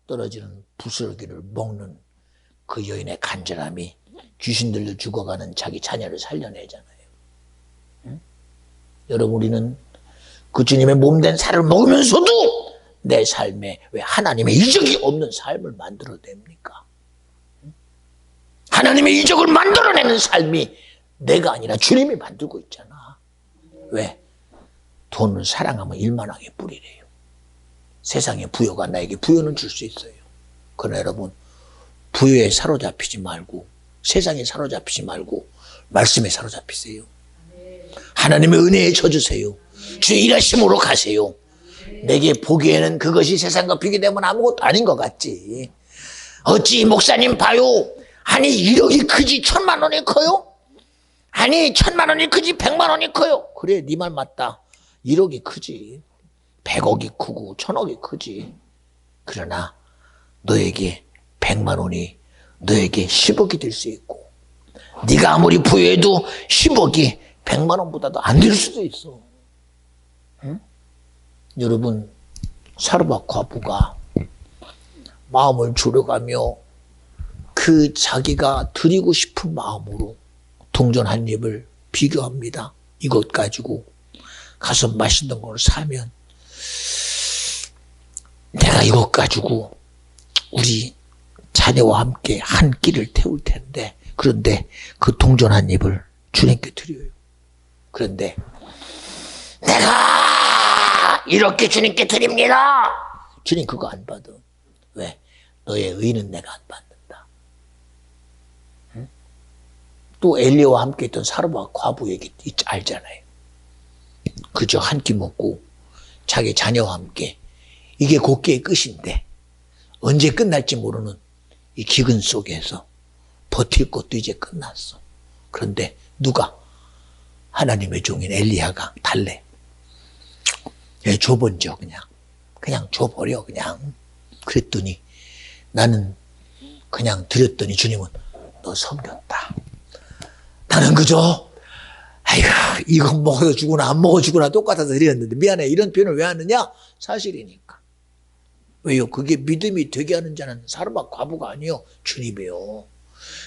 떨어지는 부스러기를 먹는 그 여인의 간절함이 귀신들로 죽어가는 자기 자녀를 살려내잖아요. 응? 여러분, 우리는 그 주님의 몸된 살을 먹으면서도 내 삶에 왜 하나님의 이적이 없는 삶을 만들어냅니까? 하나님의 이적을 만들어내는 삶이 내가 아니라 주님이 만들고 있잖아. 왜? 돈을 사랑하면 일만하게 뿌리래요. 세상의 부여가 나에게 부여는 줄 수 있어요. 그러나 여러분, 부여에 사로잡히지 말고, 세상에 사로잡히지 말고 말씀에 사로잡히세요. 하나님의 은혜에 젖으세요. 주의 일하심으로 가세요. 내게 보기에는 그것이 세상과 비교되면 아무것도 아닌 것 같지. 어찌 목사님 봐요. 아니 1억이 크지 1,000만 원이 커요? 아니 1,000만 원이 크지 100만 원이 커요? 그래, 네 말 맞다. 1억이 크지, 100억이 크고 1,000억이 크지. 그러나 너에게 100만 원이 너에게 10억이 될 수 있고, 네가 아무리 부여해도 10억이 100만 원보다도 안 될 수도 있어. 응? 여러분, 사르밧 과부가 마음을 졸여가며 그 자기가 드리고 싶은 마음으로 동전 한 입을 비교합니다. 이것 가지고 가서 맛있는 걸 사면 내가 이것 가지고 우리 자녀와 함께 한 끼를 태울 텐데, 그런데 그 동전 한 입을 주님께 드려요. 그런데 내가 이렇게 주님께 드립니다. 주님 그거 안 받아. 왜? 너의 의는 내가 안 받는다. 응? 또 엘리야와 함께 있던 사르밧 과부 얘기 알잖아요. 그저 한 끼 먹고 자기 자녀와 함께, 이게 곡기의 끝인데 언제 끝날지 모르는 이 기근 속에서 버틸 것도 이제 끝났어. 그런데 누가? 하나님의 종인 엘리야가 달래. 예, 줘본죠. 그냥 줘버려. 그냥. 그랬더니 나는 그냥 드렸더니 주님은 너 섬겼다. 나는 그저 아이고 이거 먹어서 주구나 안 먹어 주구나 똑같아서 드렸는데 미안해. 이런 표현을 왜 하느냐? 사실이니까. 왜요? 그게 믿음이 되게 하는 자는 사르밧 과부가 아니요, 주님이요.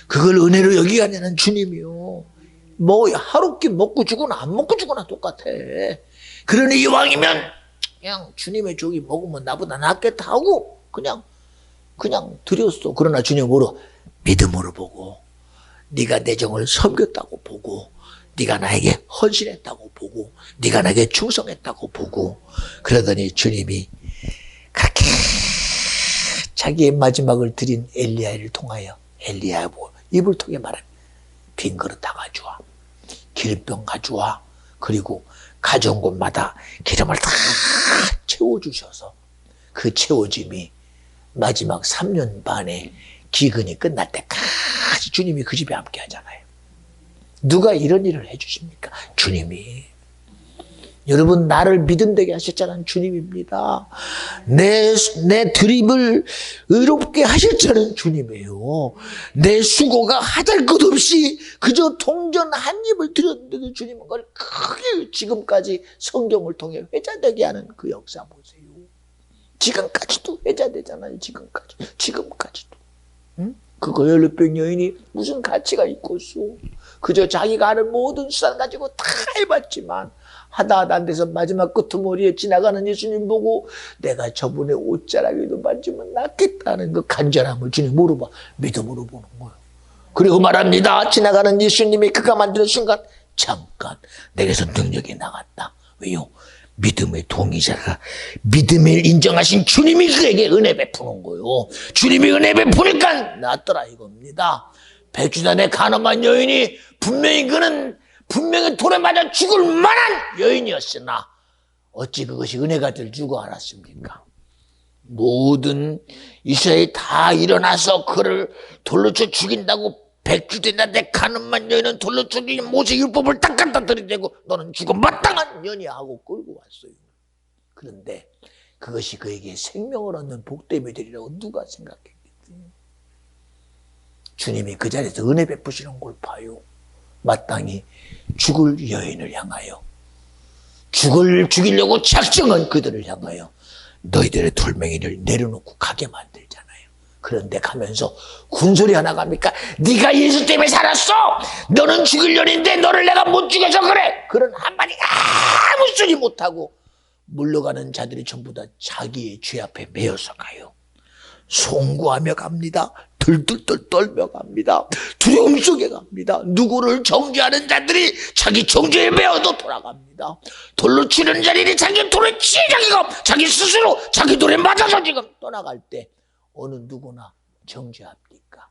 그걸 은혜로 여기게 하는 자는 주님이요. 뭐 하루끼 먹고 주거나 안 먹고 주거나 똑같아. 그러니 이왕이면 그냥 주님의 종이 먹으면 나보다 낫겠다 하고 그냥 드렸어. 그러나 주님 뭐로? 믿음으로 보고, 네가 내 종을 섬겼다고 보고, 네가 나에게 헌신했다고 보고, 네가 나에게 충성했다고 보고. 그러더니 주님이 그렇게 자기의 마지막을 드린 엘리야를 통하여, 엘리야 뭐 입을 통해 말합니다. 빈 그릇 다 가져와, 기름병 가져와, 그리고 가져온 곳마다 기름을 다 채워주셔서 그 채워짐이 마지막 3년 반의 기근이 끝날 때까지 주님이 그 집에 함께 하잖아요. 누가 이런 일을 해주십니까? 주님이. 여러분, 나를 믿음되게 하셨잖아요. 주님입니다. 내 드림을 의롭게 하실 자는 주님이에요. 내 수고가 하잘 것 없이 그저 동전 한 입을 드렸는데도 주님은 그걸 크게 지금까지 성경을 통해 회자되게 하는 그 역사 보세요. 지금까지도 회자되잖아요. 지금까지도. 응? 그 거열병 여인이 무슨 가치가 있겠소? 그저 자기가 하는 모든 수단 가지고 다 해봤지만 하다 안 돼서 마지막 끄트머리에 지나가는 예수님 보고 내가 저분의 옷자락에도 만지면 낫겠다는 그 간절함을 주님 뭐로 봐? 믿음으로 보는 거예요. 그리고 말합니다. 지나가는 예수님이 그가 만드는 순간 잠깐 내게서 능력이 나갔다. 왜요? 믿음의 동의자가, 믿음을 인정하신 주님이 그에게 은혜 베푸는 거예요. 주님이 은혜 베푸니까 낫더라 이겁니다. 백주단의 가늠한 여인이 분명히 돌에 맞아 죽을 만한 여인이었으나 어찌 그것이 은혜가 될 줄 알았습니까? 모든 이스라엘이 다 일어나서 그를 돌로 쳐 죽인다고 백주대나데 가늠한 여인은 돌로 죽인 모세 율법을 딱 갖다 들이대고 너는 죽어 마땅한 년이야 하고 끌고 왔어요. 그런데 그것이 그에게 생명을 얻는 복됨이 되리라고 누가 생각했겠어요? 주님이 그 자리에서 은혜 베푸시는 걸 봐요. 마땅히 죽을 여인을 향하여, 죽이려고 작정한 그들을 향하여 너희들의 돌멩이를 내려놓고 가게 만들잖아요. 그런데 가면서 군소리 하나 갑니까? 네가 예수 때문에 살았어. 너는 죽일 년인데 너를 내가 못 죽여서 그래. 그런 한마디가 아무 소리 못하고 물러가는 자들이 전부 다 자기의 죄 앞에 매여서 가요. 송구하며 갑니다. 들들들 떨며 갑니다. 두려움 속에 갑니다. 누구를 정죄하는 자들이 자기 정죄에 매어도 돌아갑니다. 돌로 치는 자들이 자기 돌에 치에 자기 스스로 자기 돌에 맞아서 지금 떠나갈 때 어느 누구나 정죄합니까?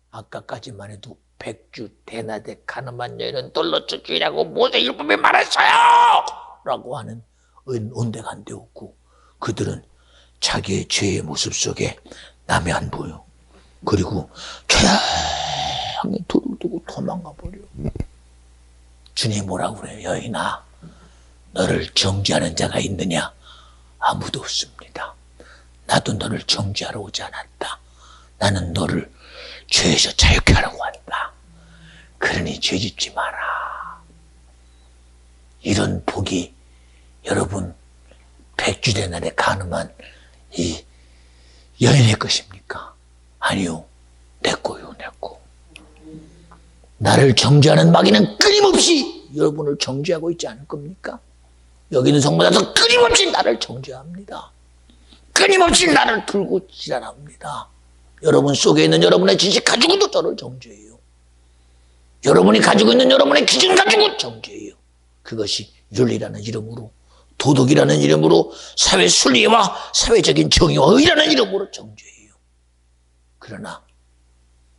아까까지만 해도 백주 대낮에 가늠한 여인은 돌로 쳐 죽이라고 모세율법에 말했어요 라고 하는 온데간데 없고, 그들은 자기의 죄의 모습 속에 남이 안 보여. 그리고 조용히 돌을 두고 도망가 버려. 주님 뭐라고 그래요? 여인아, 너를 정죄하는 자가 있느냐? 아무도 없습니다. 나도 너를 정죄하러 오지 않았다. 나는 너를 죄에서 자유케 하려고 한다. 그러니 죄짓지 마라. 이런 복이 여러분 백주대 날에 가늠한 이 여인의 것입니까? 아니요, 내 거요, 내 거. 나를 정죄하는 마귀는 끊임없이 여러분을 정죄하고 있지 않을 겁니까? 여기 있는 성도들도 끊임없이 나를 정죄합니다. 끊임없이 나를 들고 지랄합니다. 여러분 속에 있는 여러분의 지식 가지고도 저를 정죄해요. 여러분이 가지고 있는 여러분의 기준 가지고 정죄해요. 그것이 윤리라는 이름으로, 도덕이라는 이름으로, 사회 순리와 사회적인 정의와 의라는 이름으로 정죄해요. 그러나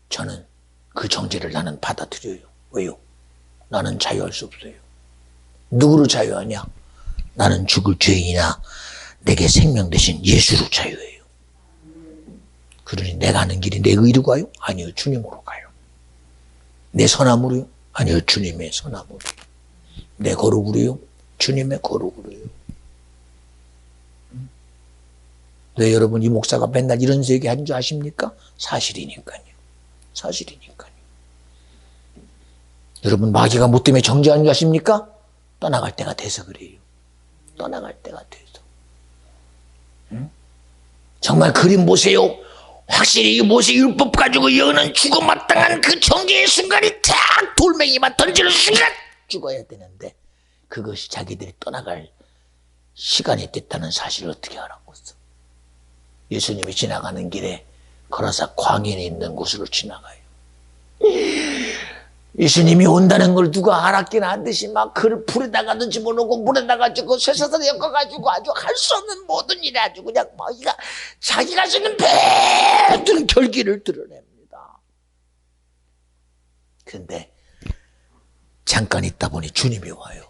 저는 그 정죄를 나는 받아들여요. 왜요? 나는 자유할 수 없어요. 누구를 자유하냐? 나는 죽을 죄인이나 내게 생명 대신 예수로 자유해요. 그러니 내가 하는 길이 내 의로 가요? 아니요, 주님으로 가요. 내 선함으로요? 아니요, 주님의 선함으로. 내 거룩으로요? 주님의 거룩으로요. 왜 여러분 이 목사가 맨날 이런 얘기 하는 줄 아십니까? 사실이니까요. 사실이니까요. 여러분 마귀가 뭐 때문에 정죄하는 줄 아십니까? 떠나갈 때가 돼서 그래요. 떠나갈 때가 돼서. 응? 정말 그림 보세요. 확실히 이 모세 율법 가지고 여는 죽어 마땅한 그 정죄의 순간이 딱 돌멩이만 던지는 순간 죽어야 되는데 그것이 자기들이 떠나갈 시간이 됐다는 사실을 어떻게 알았겠어? 예수님이 지나가는 길에 걸어서 광야에 있는 곳으로 지나가요. 예수님이 온다는 걸 누가 알았긴 한 듯이 막 그를 불에다가 집어넣고 물에다가 주고 쇠사슬에 엮어가지고 아주 할 수 없는 모든 일에 아주 그냥 마귀가 자기가 쓰는 배든 결기를 드러냅니다. 그런데 잠깐 있다 보니 주님이 와요.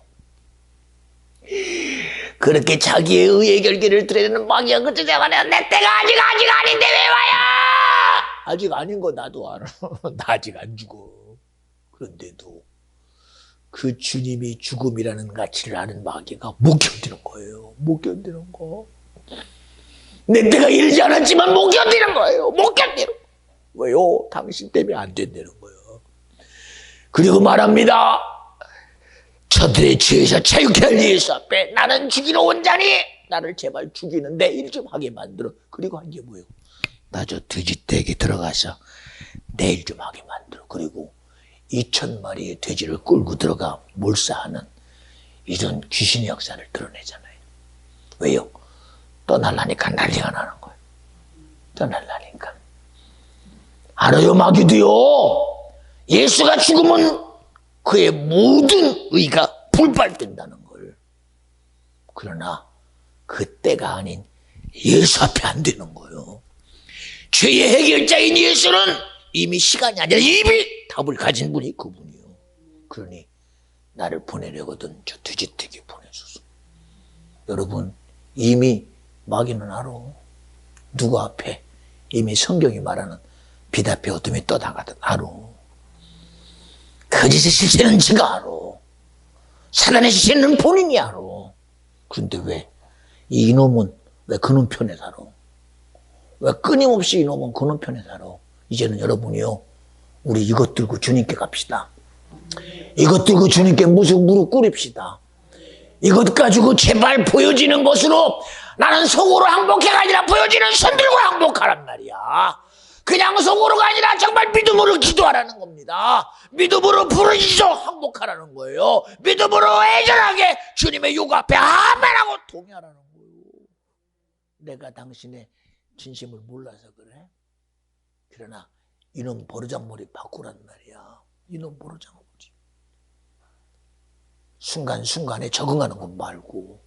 그렇게 자기의 의의 결기를 드러내는 마귀가 그때 내가 내 때가 아직 아닌데 왜 와요? 아직 아닌 거 나도 알아. 나 아직 안 죽어. 그런데도 그 주님이 죽음이라는 가치를 아는 마귀가 못 견디는 거예요. 못 견디는 거. 내 때가 이르지 않았지만 못 견디는 거예요. 못 견디는 거예요. 왜요? 당신 때문에 안 된다는 거예요. 그리고 말합니다. 저들의 죄에서 자유케 할 예수 앞에 나는 죽이러 온 자니 나를 제발 죽이는데 일 좀 하게 만들어. 그리고 한 게 뭐예요? 나 저 돼지떼기 들어가서 내 일 좀 하게 만들어. 그리고 2,000마리의 돼지를 끌고 들어가 몰사하는 이런 귀신의 역사를 드러내잖아요. 왜요? 떠날라니까 난리가 나는 거예요. 떠날라니까. 알아요, 마귀도요. 예수가 죽으면 그의 모든 의가 불발된다는 걸. 그러나 그 때가 아닌 예수 앞에 안 되는 거예요. 죄의 해결자인 예수는 이미 시간이 아니라 이미 답을 가진 분이 그분이요. 그러니 나를 보내려거든 저 돼지떼기 보내소서. 여러분 이미 마귀는 알아. 누구 앞에? 이미 성경이 말하는 빛 앞에 어둠이 떠나가듯 알아. 거짓의 실체는 지가 알아. 사단의 실체는 본인이 알아. 그런데 왜 이놈은 왜 그놈 편에 살아? 왜 끊임없이 이놈은 그놈 편에 살아? 이제는 여러분이요, 우리 이것 들고 주님께 갑시다. 이것 들고 주님께 무릎 꿇읍시다. 이것 가지고 제발 보여지는 것으로 나는 속으로 항복해가 아니라 보여지는 손 들고 항복하란 말이야. 그냥 속으로가 아니라 정말 믿음으로 기도하라는 겁니다. 믿음으로 부르짖어 항복하라는 거예요. 믿음으로 애절하게 주님의 요구 앞에 아멘하고 동의하라는 거예요. 내가 당신의 진심을 몰라서 그래? 그러나 이놈 버르장머리 바꾸란 말이야. 이놈 버르장머리. 순간순간에 적응하는 것 말고,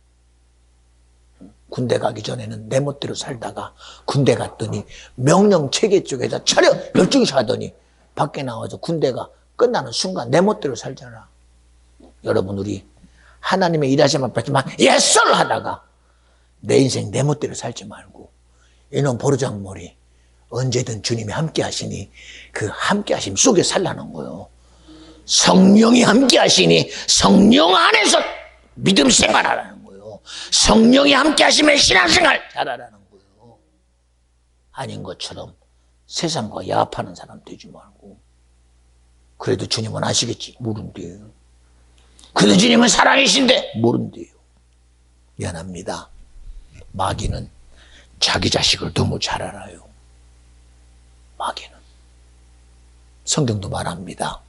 군대 가기 전에는 내 멋대로 살다가 군대 갔더니 명령 체계 쪽에다 차려 열중시 하더니 밖에 나와서 군대가 끝나는 순간 내 멋대로 살잖아. 여러분, 우리 하나님의 일하심 앞에서 막 예썰 하다가 내 인생 내 멋대로 살지 말고 이놈 버르장머리 언제든 주님이 함께 하시니 그 함께 하심 속에 살라는 거예요. 성령이 함께 하시니 성령 안에서 믿음 생활하라는 거예요. 성령이 함께 하시면 신앙생활 잘하라는 거예요. 아닌 것처럼 세상과 야합하는 사람 되지 말고. 그래도 주님은 아시겠지? 모른대요. 그래도 주님은 사랑이신데 모른대요. 미안합니다. 마귀는 자기 자식을 너무 잘 알아요. 마귀는. 성경도 말합니다.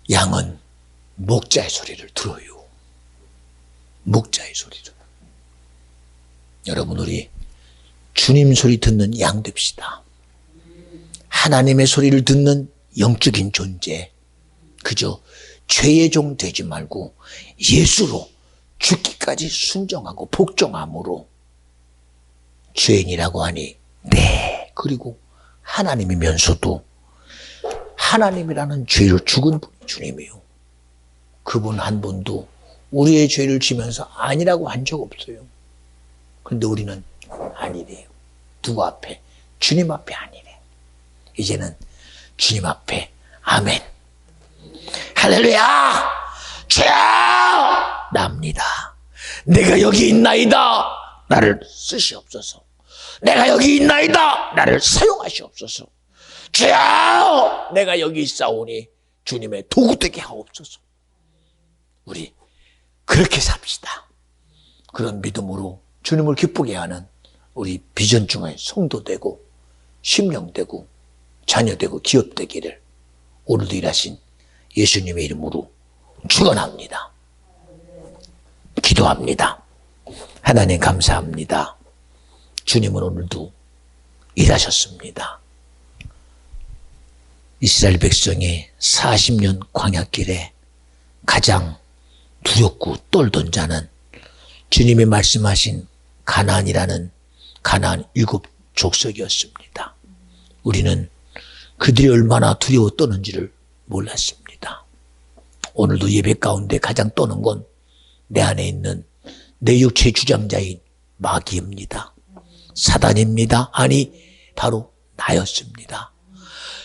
양은 목자의 소리를 들어요. 목자의 소리를. 여러분, 우리 주님 소리 듣는 양 됩시다. 하나님의 소리를 듣는 영적인 존재. 그저 죄의 종 되지 말고 예수로 죽기까지 순종하고 복종함으로 죄인이라고 하니 네. 그리고 하나님이면서도 하나님이라는 죄를 죽은 분이 주님이요. 그분 한 분도 우리의 죄를 지면서 아니라고 한 적 없어요. 그런데 우리는 아니래요. 누구 앞에? 주님 앞에 아니래. 이제는 주님 앞에 아멘. 할렐루야! 죄야! 납니다. 내가 여기 있나이다. 나를 쓰시옵소서. 내가 여기 있나이다. 나를 사용하시옵소서. 주여, 내가 여기 있사오니 주님의 도구 되게 하옵소서. 우리 그렇게 삽시다. 그런 믿음으로 주님을 기쁘게 하는 우리 비전 중에 성도 되고 심령 되고 자녀 되고 기업 되기를 오늘도 일하신 예수님의 이름으로 축원합니다. 기도합니다. 하나님 감사합니다. 주님은 오늘도 일하셨습니다. 이스라엘 백성의 40년 광야길에 가장 두렵고 떨던 자는 주님이 말씀하신 가나안이라는 가나안 7 족속이었습니다. 우리는 그들이 얼마나 두려워 떠는지를 몰랐습니다. 오늘도 예배 가운데 가장 떠는 건 내 안에 있는 내 육체의 주장자인 마귀입니다. 사단입니다. 아니, 바로 나였습니다.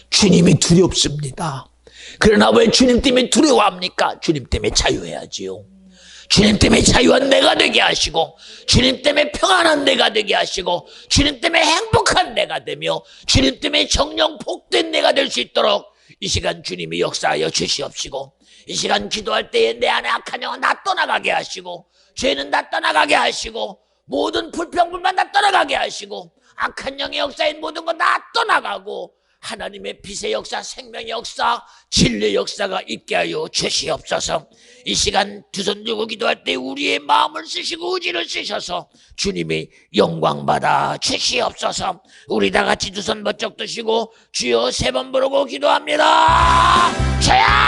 주님이 두렵습니다. 그러나 왜 주님 때문에 두려워합니까? 주님 때문에 자유해야지요. 주님 때문에 자유한 내가 되게 하시고, 주님 때문에 평안한 내가 되게 하시고, 주님 때문에 행복한 내가 되며, 주님 때문에 정령 복된 내가 될 수 있도록 이 시간 주님이 역사하여 주시옵시고, 이 시간 기도할 때에 내 안에 악한 영은 다 떠나가게 하시고, 죄는 다 떠나가게 하시고, 모든 불평불만 다 떠나가게 하시고, 악한 영의 역사인 모든 것 다 떠나가고, 하나님의 빛의 역사, 생명의 역사, 진리의 역사가 있게 하여 주시옵소서. 이 시간 두 손 들고 기도할 때 우리의 마음을 쓰시고 의지를 쓰셔서 주님이 영광 받아 주시옵소서. 우리 다 같이 두 손 번쩍 드시고 주여 3번 부르고 기도합니다. 주여!